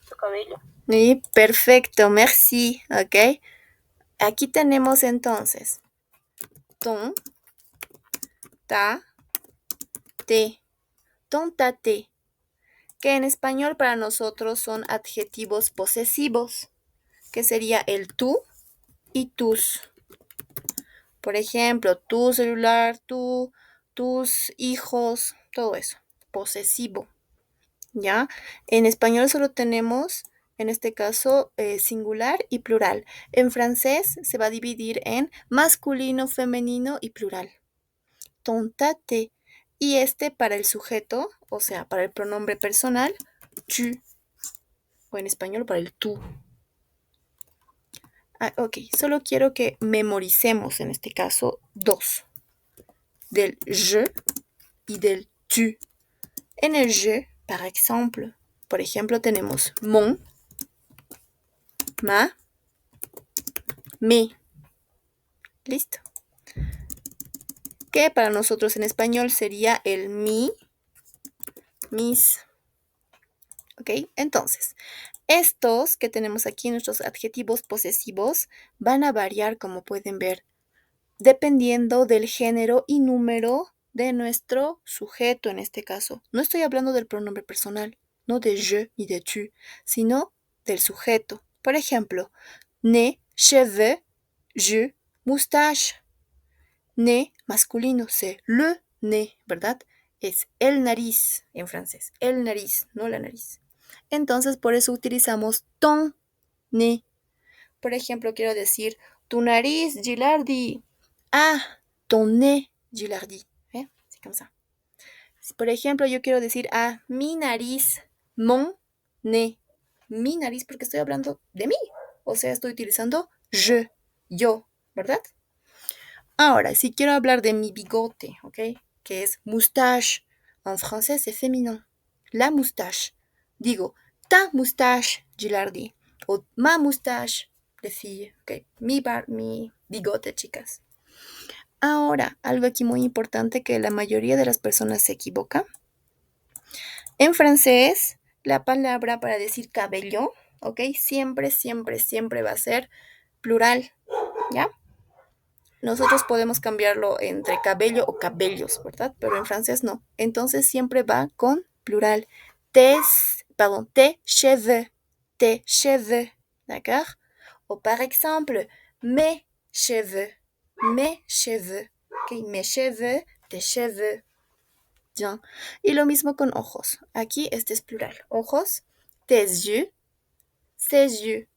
Tu cabello. Sí, perfecto, merci, ¿ok? Aquí tenemos entonces ton, ta, te, ton, ta, te, que en español para nosotros son adjetivos posesivos, que sería el tú y tus. Por ejemplo, tu celular, tú, tus hijos, todo eso, posesivo, ¿ya? En español solo tenemos, en este caso, singular y plural. En francés se va a dividir en masculino, femenino y plural. Ton, ta, te. Y este para el sujeto, o sea, para el pronombre personal, tu. O en español para el tú. Ok, solo quiero que memoricemos en este caso dos. Del je y del tu. En el je, por ejemplo, tenemos mon, ma, me. ¿Listo? Que para nosotros en español sería el mi, mis. ¿Ok? Entonces, estos que tenemos aquí, nuestros adjetivos posesivos, van a variar, como pueden ver, dependiendo del género y número de nuestro sujeto en este caso. No estoy hablando del pronombre personal, no de je ni de tu, sino del sujeto. Por ejemplo, nez, cheveux, yeux, moustache. Nez masculino, c'est le nez, ¿verdad? Es el nariz en francés, el nariz, no la nariz. Entonces, por eso utilizamos ton nez. Por ejemplo, quiero decir tu nariz, Gilardi. Ah, ton nez, Gilardi. ¿Eh? Así como ça. Por ejemplo, yo quiero decir mi nariz, mon nez. Mi nariz, porque estoy hablando de mí. O sea, estoy utilizando je, yo, ¿verdad? Ahora, si quiero hablar de mi bigote, ¿ok? Que es moustache. En francés c'est féminin. La moustache. Digo, ta moustache, Gilardi. O ma moustache, de fille. ¿Ok? Mi bigote, chicas. Ahora, algo aquí muy importante que la mayoría de las personas se equivoca. En francés, la palabra para decir cabello, ¿ok? Siempre, siempre, siempre va a ser plural, ¿ya? Nosotros podemos cambiarlo entre cabello o cabellos, ¿verdad? Pero en francés no. Entonces siempre va con plural. Tes cheveux, ¿d'accord? O par exemple, mes cheveux, ¿ok? Mes cheveux, tes cheveux. Bien. Y lo mismo con ojos. Aquí este es plural. Ojos, tes yeux, ses yeux,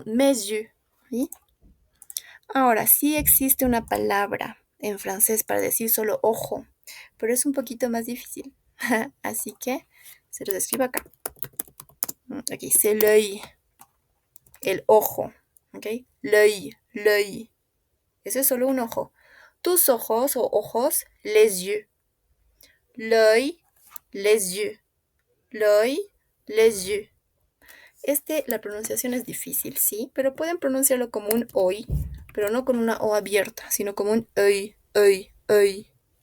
mes yeux. ¿Sí? Ahora, sí existe una palabra en francés para decir solo ojo, pero es un poquito más difícil. Así que se los escribo acá. Aquí, c'est l'œil. El ojo. ¿Ok? L'œil. Eso es solo un ojo. Tus ojos o ojos, les yeux. L'œil, les yeux. L'œil, les yeux. La pronunciación es difícil, sí, pero pueden pronunciarlo como un oi, pero no con una O abierta, sino como un œil.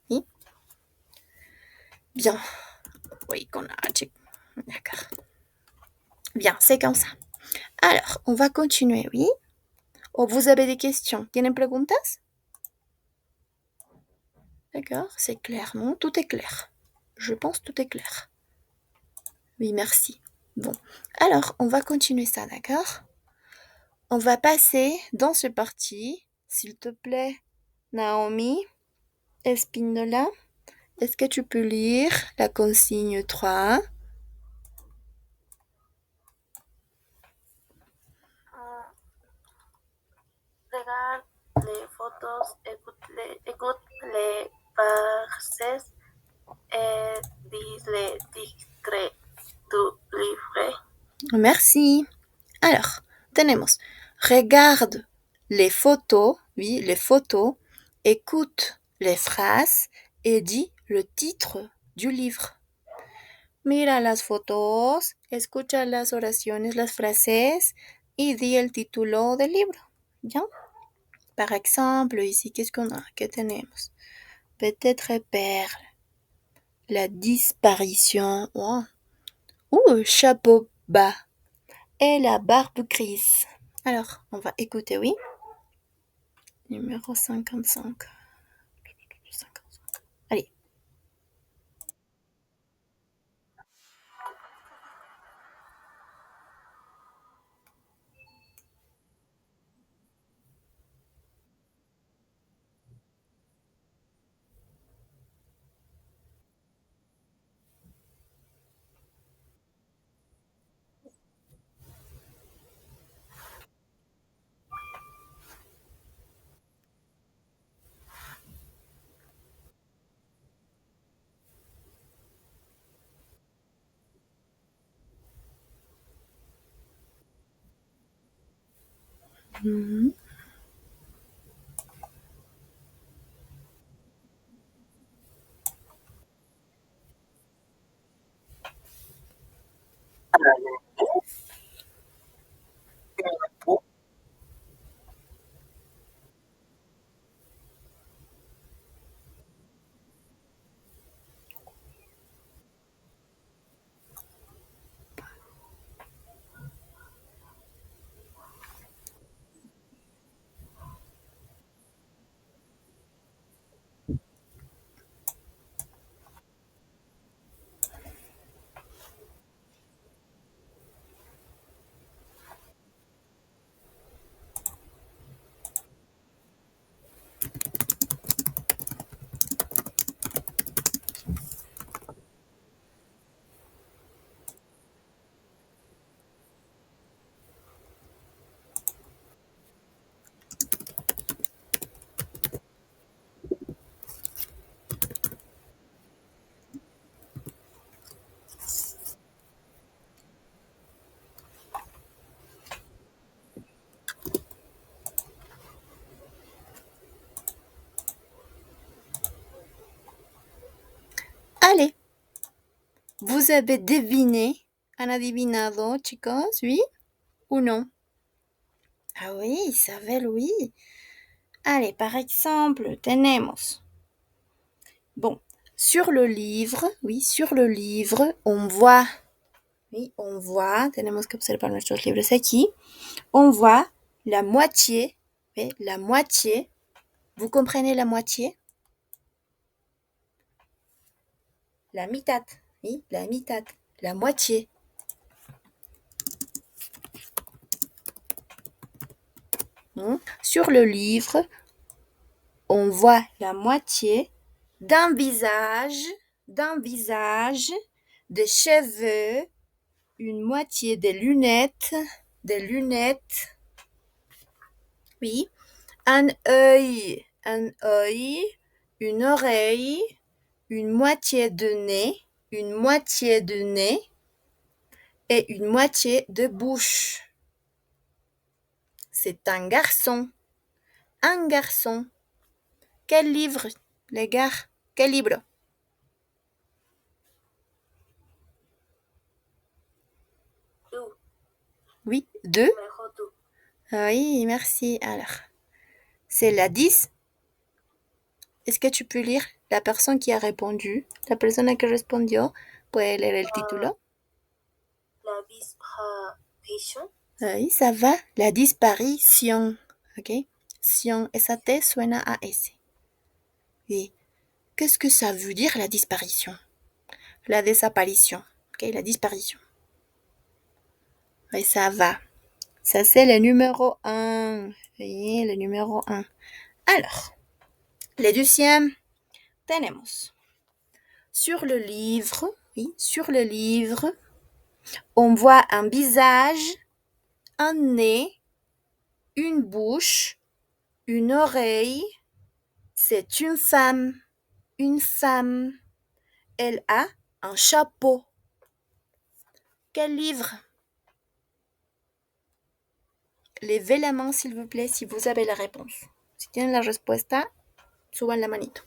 ¿Sí? Bien. Oui, con H. D'accord. Bien, c'est comme ça. Alors, on va continuer, oui? O vous avez des questions? ¿Tienen preguntas? D'accord, c'est clair, non? Tout est clair. Je pense que tout est clair. Oui, merci. Bon, alors, on va continuer ça, d'accord? On va passer dans ce parti. S'il te plaît, Naomi Espinola, est-ce que tu peux lire la consigne 3? Regarde les photos, écoute les versets et dis les titres du livre. Merci. Alors, tenemos. Regarde les photos, oui, les photos, écoute les phrases et dis le titre du livre. Mira las fotos, escucha las oraciones, las frases y di el título del libro. ¿Ya? Par exemple, ici, qu'est-ce qu'on a? Que tenemos? Peut-être perle. La disparition. Oh. Chapeau bas. Et la barbe grise. Alors, on va écouter, oui. Numéro 55. 55. Allez. Mhm. Allez. Vous avez deviné, han adivinado, chicos, oui ou non? Ah oui, Isabelle, oui. Allez, par exemple, tenemos. Bon, sur le livre, oui, sur le livre, on voit, oui, on voit, tenemos que observar nuestros libros aquí, on voit la moitié, oui, la moitié. Vous comprenez la moitié? La mitad, oui, la mitad, la moitié. Sur le livre, on voit la moitié d'un visage, des cheveux, une moitié des lunettes, oui, un œil, une oreille, une moitié de nez et une moitié de bouche. C'est un garçon. Quel livre, les gars? Quel livre? Oui, deux. Oui, merci. Alors, c'est la 10. Est-ce que tu peux lire la personne qui a répondu? La persona que respondió, puede leer el título. La disparition. Oui, ça va. La disparition. Ok. Sion, esa T suena a S. Oui. Qu'est-ce que ça veut dire la disparition? La désapparition. Ok, la disparition. Oui, ça va. Ça, c'est le numéro 1. Vous voyez, le numéro 1. Alors, le deuxième, tenemos. Sur le livre, oui, sur le livre, on voit un visage, un nez, une bouche, une oreille. C'est une femme. Une femme. Elle a un chapeau. Quel livre? Levez la main, s'il vous plaît, si vous avez la réponse. Si tienen la respuesta, suban la manito.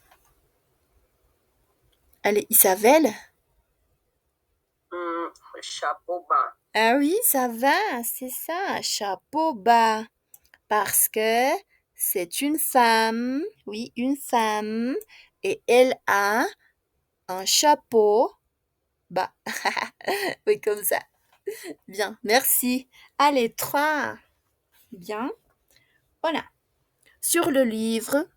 Allez, Isabelle. Chapeau bas. Ah oui, ça va, c'est ça, chapeau bas. Parce que c'est une femme, oui, une femme, et elle a un chapeau bas. Oui, comme ça. Bien, merci. Allez, 3. Bien. Voilà. Sur le livre,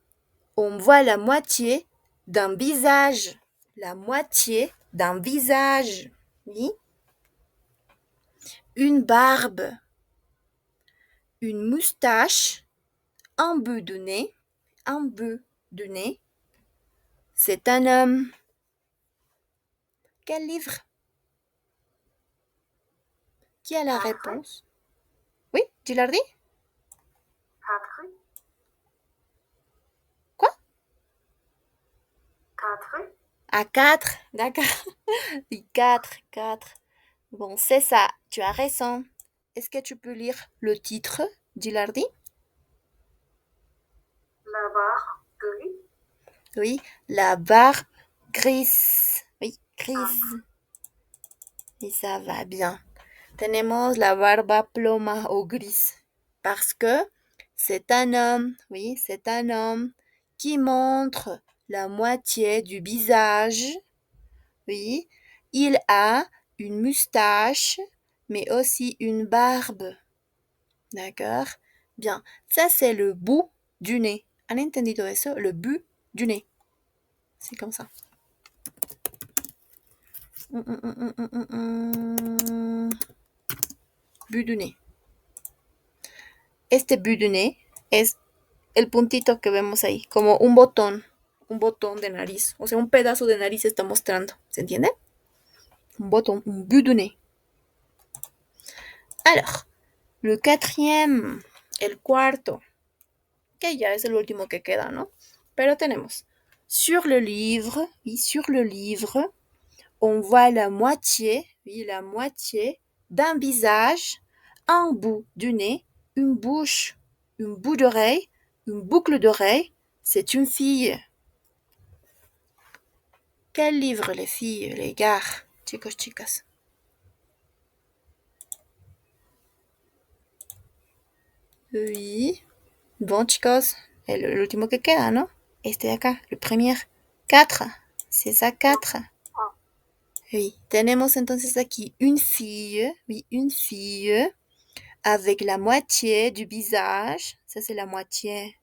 on voit la moitié d'un visage. La moitié d'un visage. Oui. Une barbe. Une moustache. Un bout de nez. Un bout de nez. C'est un homme. Quel livre? Qui a la réponse? Oui, tu l'as dit? 4. Quoi? 4. À 4, d'accord. Oui, 4. Bon, c'est ça, tu as raison. Est-ce que tu peux lire le titre, Gilardi? La barre gris. Oui, la barbe grise. Oui, grise. Et ça va bien. Tenemos la barba ploma o gris. Parce que c'est un homme, oui, c'est un homme qui montre la moitié du visage. Oui, il a une moustache, mais aussi une barbe. D'accord? Bien, ça c'est le bout du nez. ¿Han entendido eso? Le bout du nez. C'est comme ça. Bout du nez. Este bout du nez es el puntito que vemos ahí, como un botón de nariz. O sea, un pedazo de nariz está mostrando. ¿Se entiende? Un botón, un bout du nez. Alors, le quatrième, el cuarto, que ya es el último que queda, ¿no? Pero tenemos, sur le livre, oui, sur le livre, on voit la moitié, oui, la moitié d'un visage, un bout du nez, une bouche, un bout d'oreille, une boucle d'oreille. C'est une fille. Quel livre, les filles, les gars, chicos, chicas? Oui. Bon, chicos, el último que queda, ¿no? Este de acá, el premier. 4. C'est ça, 4. Oui. Tenemos entonces aquí une fille, oui, une fille, avec la moitié du visage. Ça, c'est la moitié.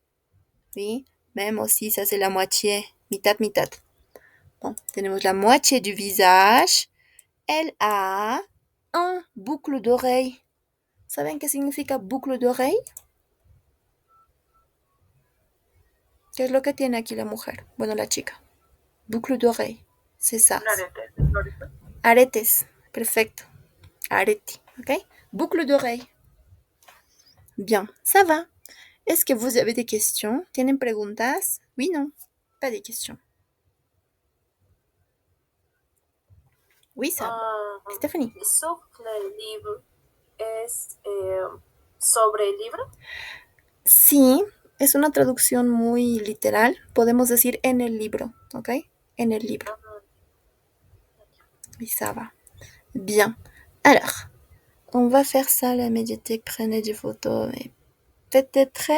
Oui. Même aussi, ça, c'est la moitié. Mitad, mitad. Bon, tenemos la moitié du visage. Elle a un boucle d'oreille. ¿Saben qué significa boucle d'oreille? ¿Qué es lo que tiene aquí la mujer? Bueno, la chica. Boucle d'oreille. C'est ça. Aretes. Perfecto. Arete. ¿Ok? Boucle d'oreille. Bien, ça va. Est-ce que vous avez des questions? ¿Tienen preguntas? Oui, non? Pas de questions. Oui, ça va. Stephanie. Sur le livre es sobre el libro. Sí, es una traducción muy literal. Podemos decir en el libro, ¿ok? En el libro. Oui, ça va. Bien. Alors, on va faire ça, la médiathèque. Prenez des photos. Mais peut-être,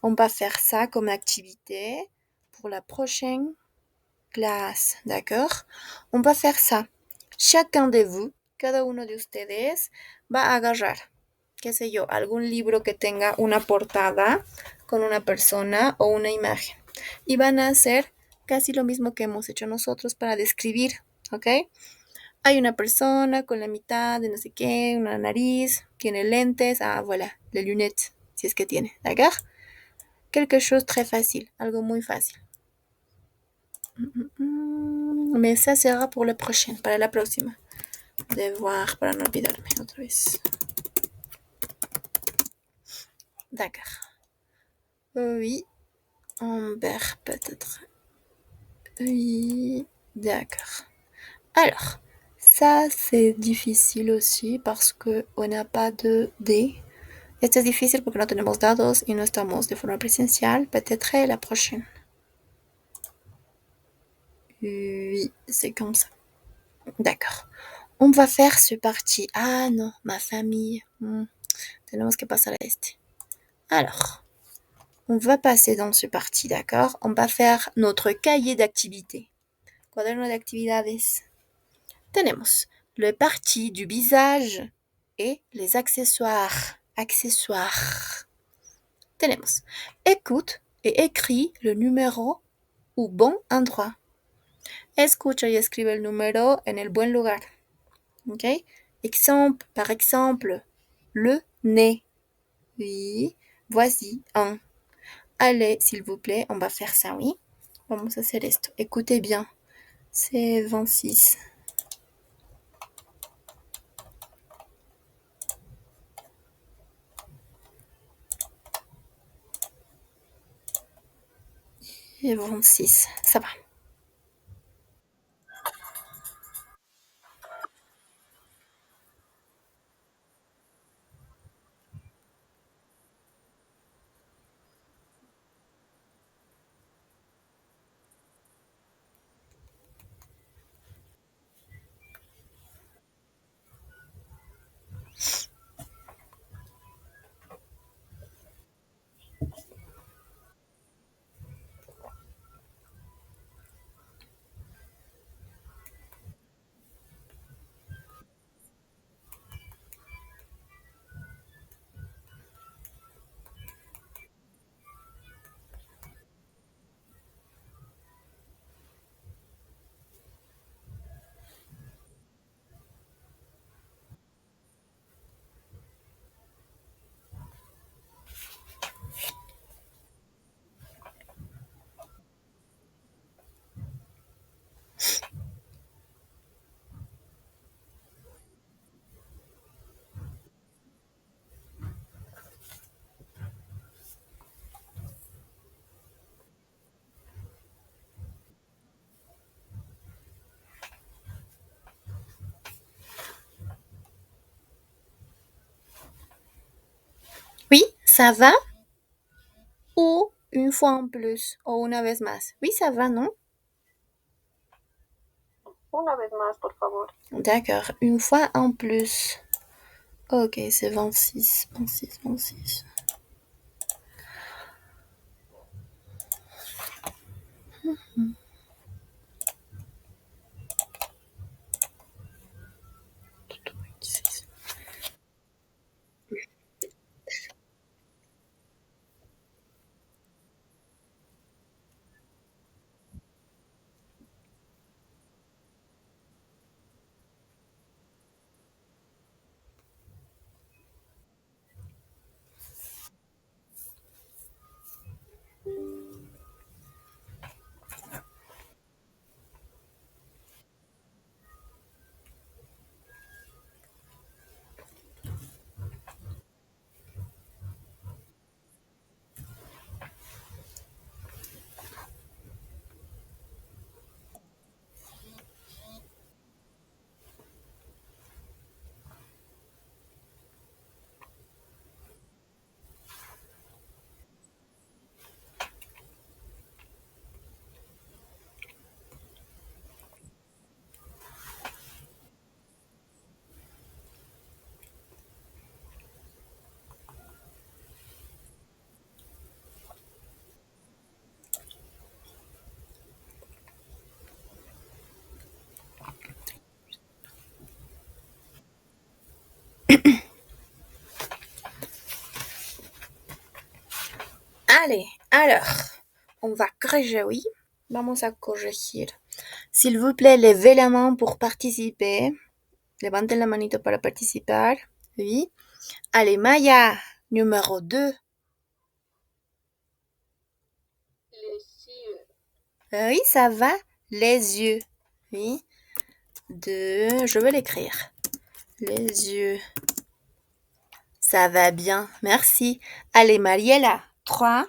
on va faire ça comme activité pour la prochaine clase, d'accord? On va faire ça. Chacun de vous, cada uno de ustedes, va a agarrar, qué sé yo, algún libro que tenga una portada con una persona o una imagen. Y van a hacer casi lo mismo que hemos hecho nosotros para describir, ¿ok? Hay una persona con la mitad de no sé qué, una nariz, tiene lentes, voilà, les lunettes, si es que tiene, d'accord? Quelque chose très facile, algo muy fácil. Mais ça sera pour la prochaine, para la próxima. De voir, para no olvidarme otra vez. D'accord. Oui, Humbert peut-être. Oui, d'accord. Alors, ça c'est difficile aussi parce qu'on n'a pas de D. Esto es difícil porque no tenemos dados y no estamos de forma presencial. Peut-être la prochaine. Oui, c'est comme ça. D'accord. On va faire ce parti. Ah non, ma famille. Tenemos que pasar a este. Alors, on va passer dans ce parti, d'accord? On va faire notre cahier d'activités. Cuaderno de actividades. Tenemos le parti du visage et les accessoires. Accessoires. Tenemos écoute et écris le numéro au bon endroit. Escucha y escribe el número en el buen lugar. Ok? Exemple, par exemple, le nez. Oui, voici un. Allez, s'il vous plaît, on va faire ça, oui? Vamos a hacer esto. Écoutez bien. C'est 26. Et 26, ça va. Oui, ça va? Ou une fois en plus, o una vez más. Oui, ça va, non? Una vez más, por favor. D'accord, une fois en plus. Ok, c'est 26, 26, 26. Allez, alors, on va corriger, oui. Vamos a corregir. S'il vous plaît, levez la main pour participer. Levanten la manito para participar. Oui. Allez, Maya, numéro 2. Les yeux. Oui, ça va. Les yeux. Oui. 2, je vais l'écrire. Les yeux. Ça va bien, merci. Allez, Mariela, 3.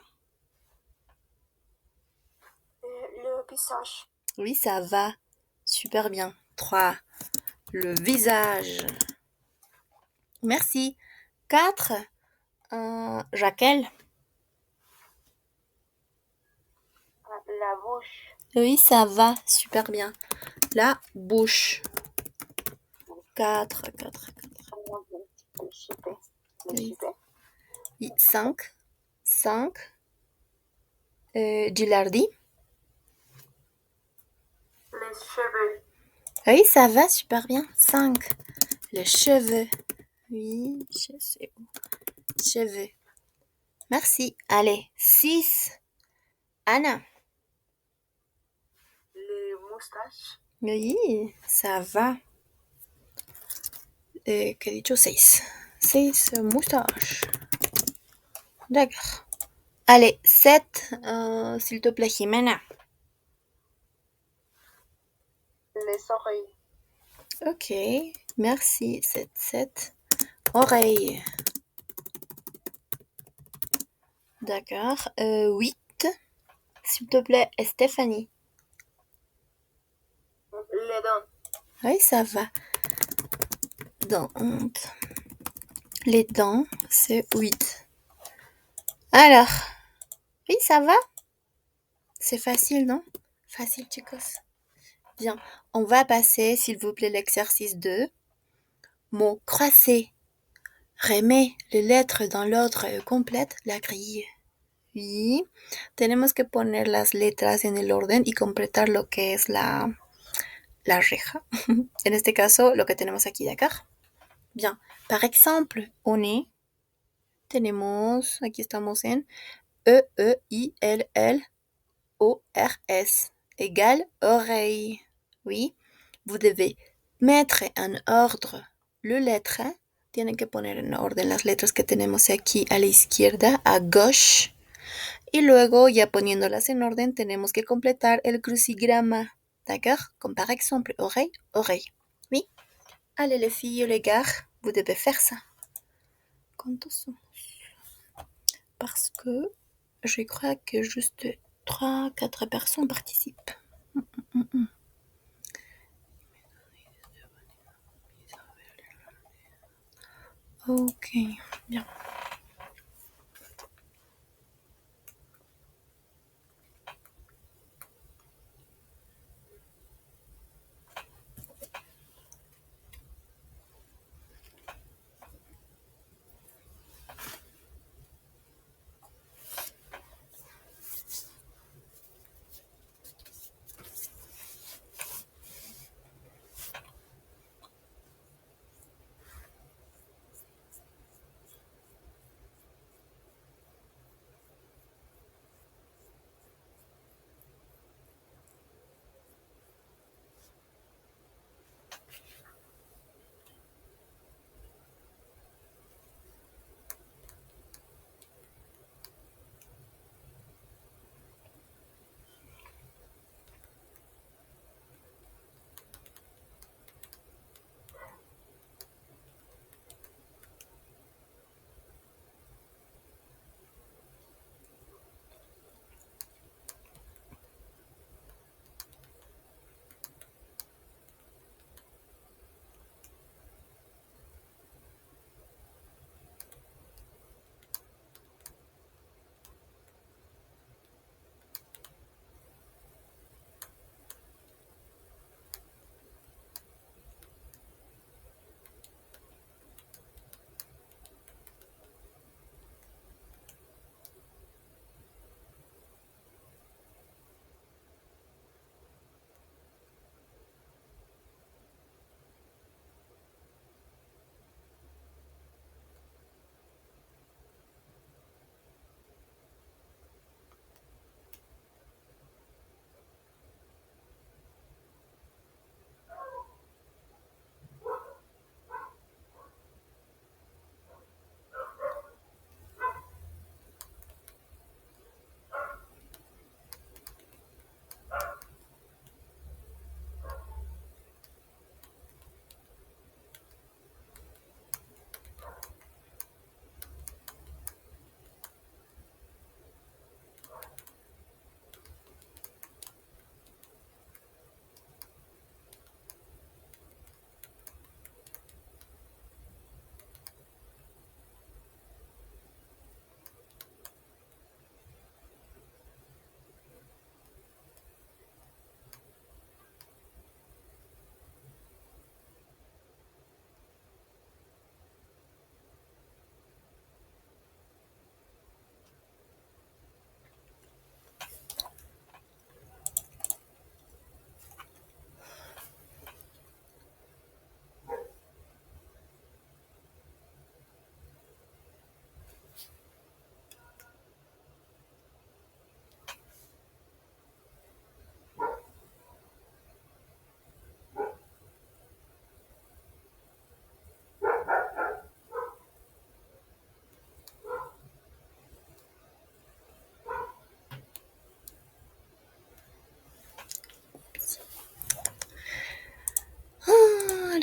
Le visage. Oui, ça va. Super bien. 3. Le visage. Merci. 4. Raquel. La bouche. Oui, ça va. Super bien. La bouche. 4. Les cheveux. Oui. 5. Gilardi. Les cheveux. Oui, ça va. Super bien. 5. Les cheveux. Oui, je sais où. Cheveux. Merci. Allez, 6. Anna. Les moustaches. Oui, ça va. ¿Qué he dicho? 6. 6 moustaches. D'accord. Allez, 7, s'il te plaît, Jimena. Les oreilles. Ok, merci. 7. Oreille. D'accord. 8, s'il te plaît, Stéphanie. Les dents. Oui, ça va. Dents. Les dents, c'est 8. Alors, oui, ça va? C'est facile, non? Facile, chicos. Bien, on va passer, s'il vous plaît, l'exercice 2. Mots croisés. Remets les lettres dans l'ordre complète la grille. Oui, tenemos que poner las letras en el orden y completar lo que es la reja. En este caso, lo que tenemos aquí, d'accord? Bien, par exemple, on est, tenemos, aquí estamos en E-E-I-L-L-O-R-S égale oreille. Oui, vous devez mettre en ordre le lettre. Tienen que poner en orden las letras que tenemos aquí a la izquierda, a gauche. Y luego, ya poniéndolas en orden, tenemos que completar el crucigrama. D'accord? Comme par exemple, oreille, oreille. Oui? Allez, les filles et les gars, vous devez faire ça. ¿Cuántos somos? Parce que je crois que juste 3-4 personnes participent. Ok, bien.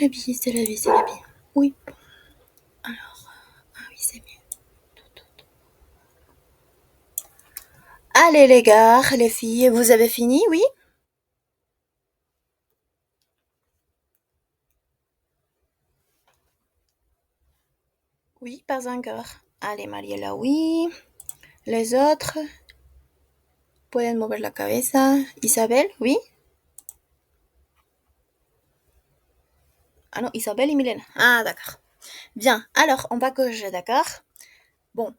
la vie, c'est la vie, c'est la vie. Oui. Alors, ah oui, c'est bien. Allez les gars, les filles, vous avez fini, oui? Oui, pas encore. Allez, Mariela, oui. Les autres, pueden mover la cabeza. Isabelle, oui? Ah non, Isabelle et Mylène. Ah, d'accord. Bien, alors, on va corriger, d'accord? Bon,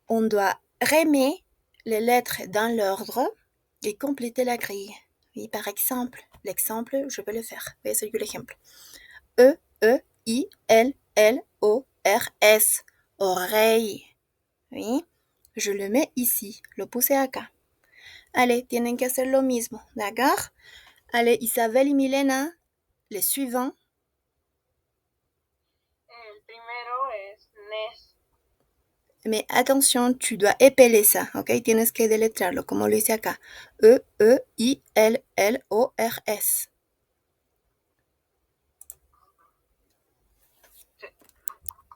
on doit remettre les lettres dans l'ordre et compléter la grille. Oui, par exemple, l'exemple, je peux le faire. Voyez, c'est l'exemple. E, E, I, L, L, O, R, S. Oreille. Oui, je le mets ici, lo puse acá. Allez, tienen que hacer lo mismo, d'accord? Allez, Isabelle y Milena, les suivants. El primero es Nes. Mais attention, tu dois épeler ça, ok? Tienes que deletrearlo, como lo hice acá. E, E, I, L, L, O, R, S.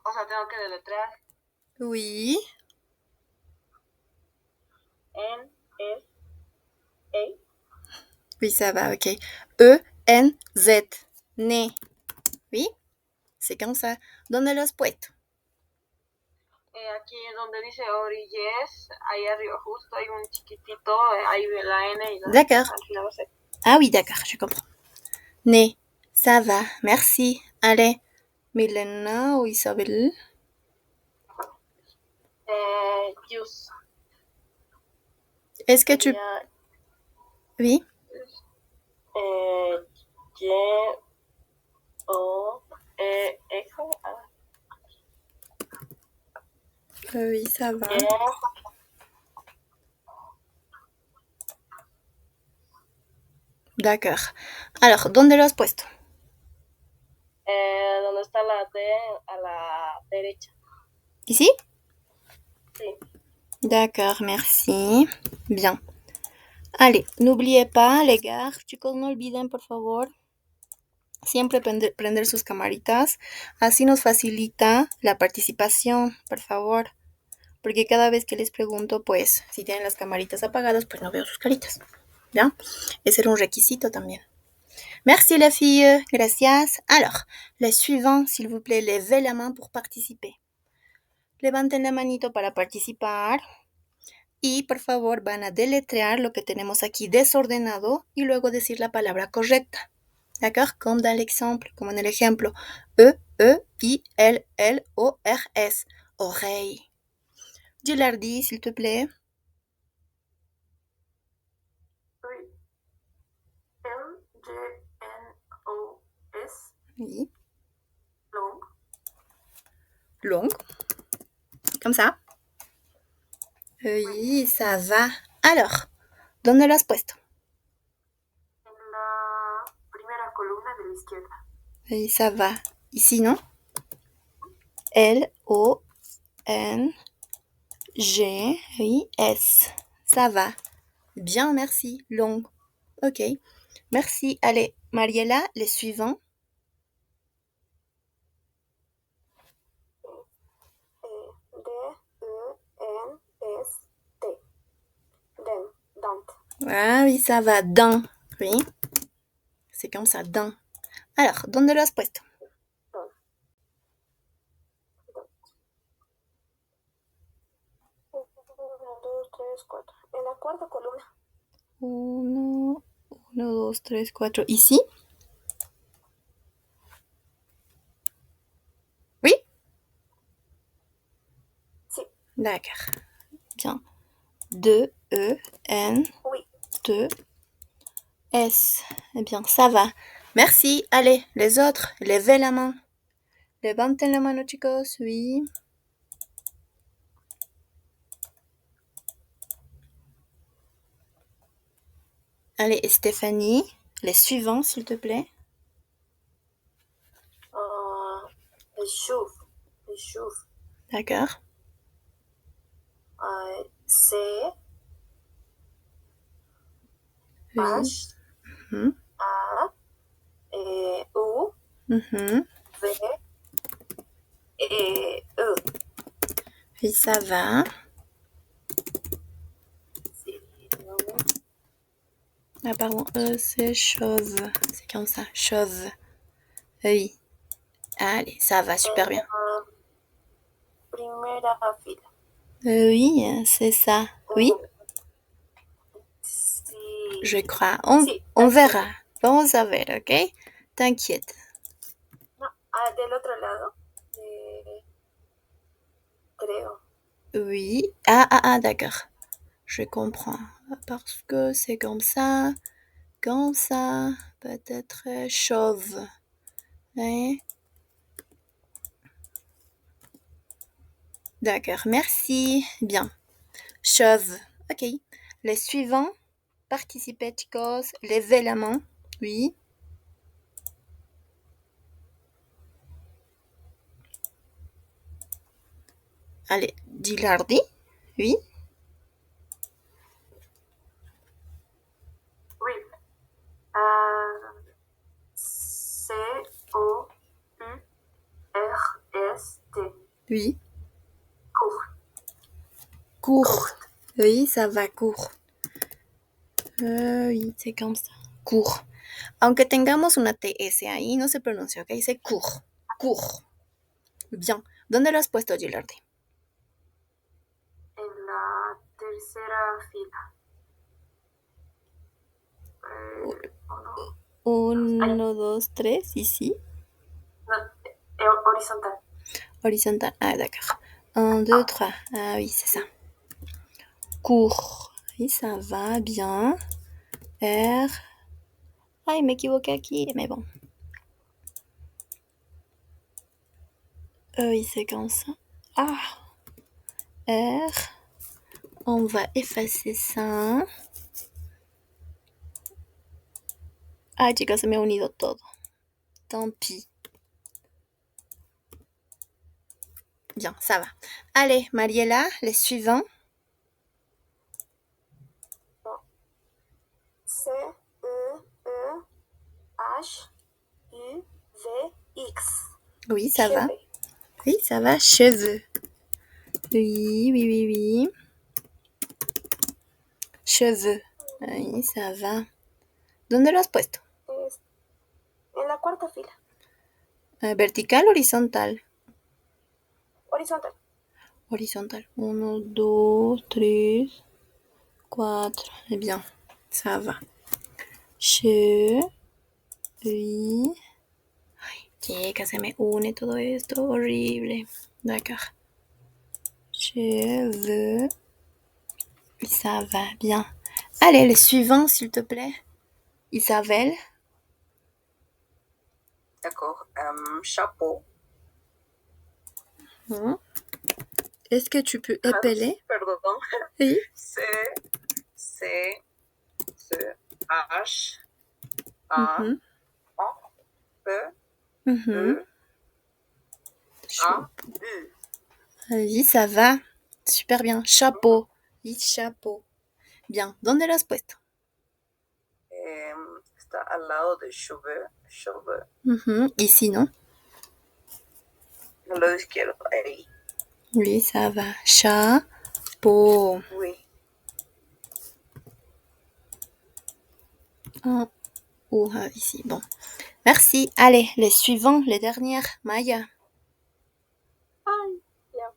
O sea, tengo que deletrear. Oui. N, S, A. Oui, ça va, ok. E, N, Z. Né. Oui? C'est comme ça. ¿Dónde lo has puesto? Aquí donde dice orilles, ahí arriba justo hay un chiquitito, ahí ve la N y la D'accord. al final va a ser. Ah oui, d'accord, je comprends. Né. Ça va, merci. Allez, Milena ou Isabelle? Juice. Est-ce que tu... Oui? Y, O, E, X. Oui, ça va. D'accord. Alors, ¿dónde lo has puesto? Donde está la D a la derecha. Ici? Sí. D'accord, merci. Bien. Allez, n'oubliez pas, les gars, chicos, no olviden, por favor, siempre prender sus camaritas. Así nos facilita la participación, por favor. Porque cada vez que les pregunto, pues, si tienen las camaritas apagadas, pues no veo sus caritas. ¿Ya? Ese era un requisito también. Merci les filles, gracias. Alors, les suivants, s'il vous plaît, levez la main pour participer. Levanten la manito para participar. Y por favor van a deletrear lo que tenemos aquí desordenado y luego decir la palabra correcta. D'accord? Comme dans l'exemple, como en el ejemplo. E, E, I, L, L, O, R, S. Oreille. Gilardi, s'il te plaît. Oui. L, G, N, O, S. Oui. Long. Longue. Comme ça. Oui, ça va. Alors, ¿dónde lo has puesto? En la primera columna de la izquierda. Oui, ça va. Ici, non? L, O, N, G, oui, S. Ça va. Bien, merci. Long. Ok. Merci. Allez, Mariela, les suivants. D, E, N, S, T. Den, dent. Ah oui, ça va. Dans. Oui. C'est comme ça, dans. Alors, ¿dónde lo has puesto? 1, 2, 3, 4. En la cuarta columna. 1, 2, 3, 4. Ici? Oui? Si. D'accord. Bien. 2, E, N, Oui. 2, S. Eh bien, ça va. Merci. Allez, les autres, levez la main. Levanten la mano, chicos. Oui. Allez, Stéphanie, les suivants, s'il te plaît. Les chauves. Les chauves. D'accord. C, Oui. H, A, U, Mhm. V et E. Oui, ça va. Ah, pardon, c'est chauve. C'est comme ça, chauve. Oui. Allez, ça va super bien. Primera fila. Oui, c'est ça. Oui, Sí. je crois. Sí, On aquí. verra. Vamos a ver, ok? T'inquiète. No, del otro lado. Creo. Oui. D'accord. Je comprends. Parce que c'est comme ça. Comme ça. Peut-être chauve. Hein? D'accord, merci. Bien. Chauve. Ok. Les suivants. Participez, chicos. Levez la main. Oui. Allez, Gilardi. Oui. Oui. C-O-U-R-S-T. Oui. Court. Court. Oui, ça va, court. Oui, c'est comme ça. Court. Aunque tengamos una TS ahí, no se pronuncia, ¿ok? C'est court. Court. Bien. ¿Dónde lo has puesto, Gilardi? En la tercera fila. Uno, dos, tres, ici. No, horizontal. Horizontal. Ah, d'accord. Un, deux, trois. Ah oui, c'est ça. Court. Oui, ça va, bien. R. Ah, il m'équivoquait aquí, mais bon. Oui, c'est comme ça. Ah. R. On va effacer ça. Ah, chicos, se me ha unido todo. Tant pis. Bien, ça va. Allez, Mariela, les suivants. C-E-E-H-U-V-X. Oui, ça va. Cheveux. Oui, ça va. Cheveux. Oui. Cheveux. Oui, ça va. ¿Dónde lo has puesto? En la cuarta fila. ¿Vertical o horizontal? Horizontal. Horizontal. 1, 2, 3, 4. Eh bien, ça va. Cheveux. Oui. Ay, chica, se me une todo esto. Horrible. D'accord. Cheveux. Ça va bien. Allez, les suivants, s'il te plaît. Isabelle. D'accord. Chapeau. Est-ce que tu peux épeler? Pardon. Oui. C, H, A, Mhm. P, Mhm. E, A, U. Oui, ça va. Super bien. Chapeau. Oui, chapeau. Bien. ¿Dónde lo has puesto? Está al lado de cheveux. Cheveux. Ici, non? Al lado izquierdo. Ahí. Oui, ça va. Chapeau. Oui. Un ou ici. Bon. Merci. Allez, les suivants, les dernières. Maya. Ay, ya.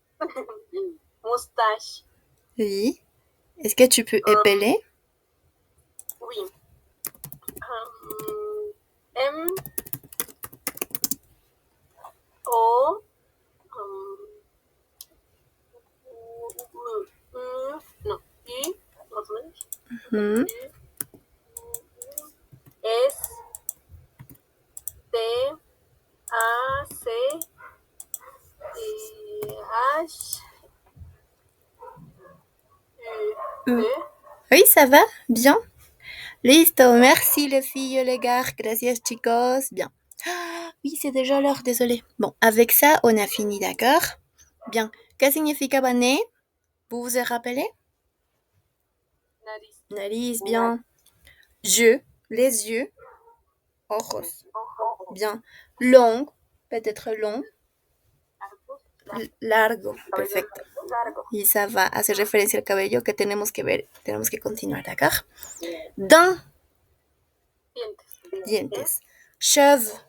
Moustache. Oui. Est-ce que tu peux épeler? Oui. M O no, I más o menos. Mhm. S T A C H U E. Oui, ça va? Bien. Listo. Merci les filles, les gars. Gracias, chicos. Bien. Ah, oui, c'est déjà l'heure, désolé. Bon, avec ça, on a fini, d'accord? Bien. ¿Qué significa nez? Vous vous en rappelez? Nariz. Nariz, bien. Yeux, les yeux. Ojos. Ojo. Bien. Long, peut-être long. Largo, perfecto. Y ça va hacer referencia al cabello que tenemos que ver, tenemos que continuar, d'accord? Dents, dientes. Cheveux,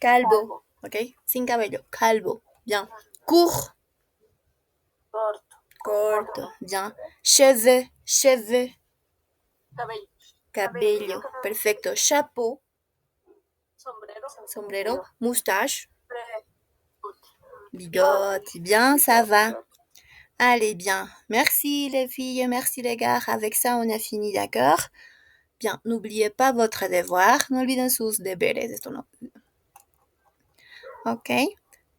calvo, ok? Sin cabello, calvo, bien. Court, corto, bien. Cheveux, cheveux, cabello, perfecto. Chapeau, sombrero, moustache, bigote, bien, ça va. Allez, bien. Merci les filles, merci les gars. Avec ça, on a fini, d'accord? Bien, n'oubliez pas votre devoir. No olviden sus deberes. Esto no. Ok.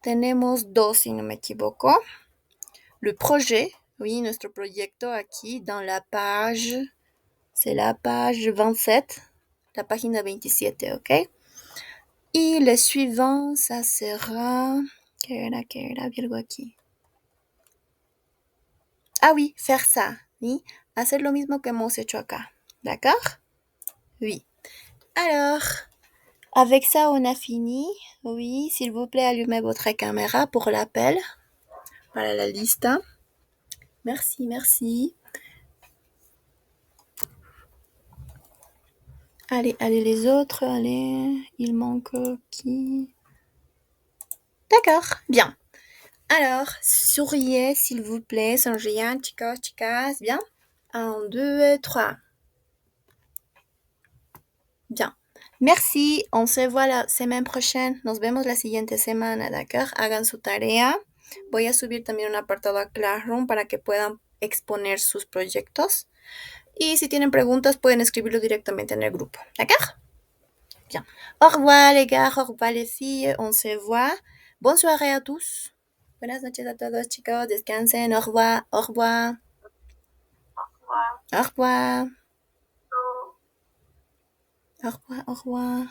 Tenemos dos, si no me equivoco. Le projet. Oui, nuestro proyecto aquí dans la page. C'est la page 27. La página 27, ok? Y le suivant, ça sera... ¿Qué era? Vi algo aquí. Ah oui, faire ça. Oui, hacer lo mismo que hemos hecho acá. D'accord? Oui. Alors, avec ça, on a fini. Oui, s'il vous plaît, allumez votre caméra pour l'appel. Para la lista. Merci, merci. Allez, les autres, allez. Il manque qui? D'accord, bien. Alors, souriez, s'il vous plaît. Sonriez, chicos, chicas. Bien. 1, 2, 3. Bien. Merci, on se voit la semana prochaine. Nos vemos la siguiente semana, ¿d'accord? Hagan su tarea. Voy a subir también un apartado a Classroom para que puedan exponer sus proyectos. Y si tienen preguntas, pueden escribirlo directamente en el grupo, ¿d'accord? Bien. Au revoir les gars, au revoir les filles, on se voit. Bonne soirée à tous. Buenas noches a todos, chicos. Descansen. Au revoir, au revoir. Au revoir. Au revoir, au revoir.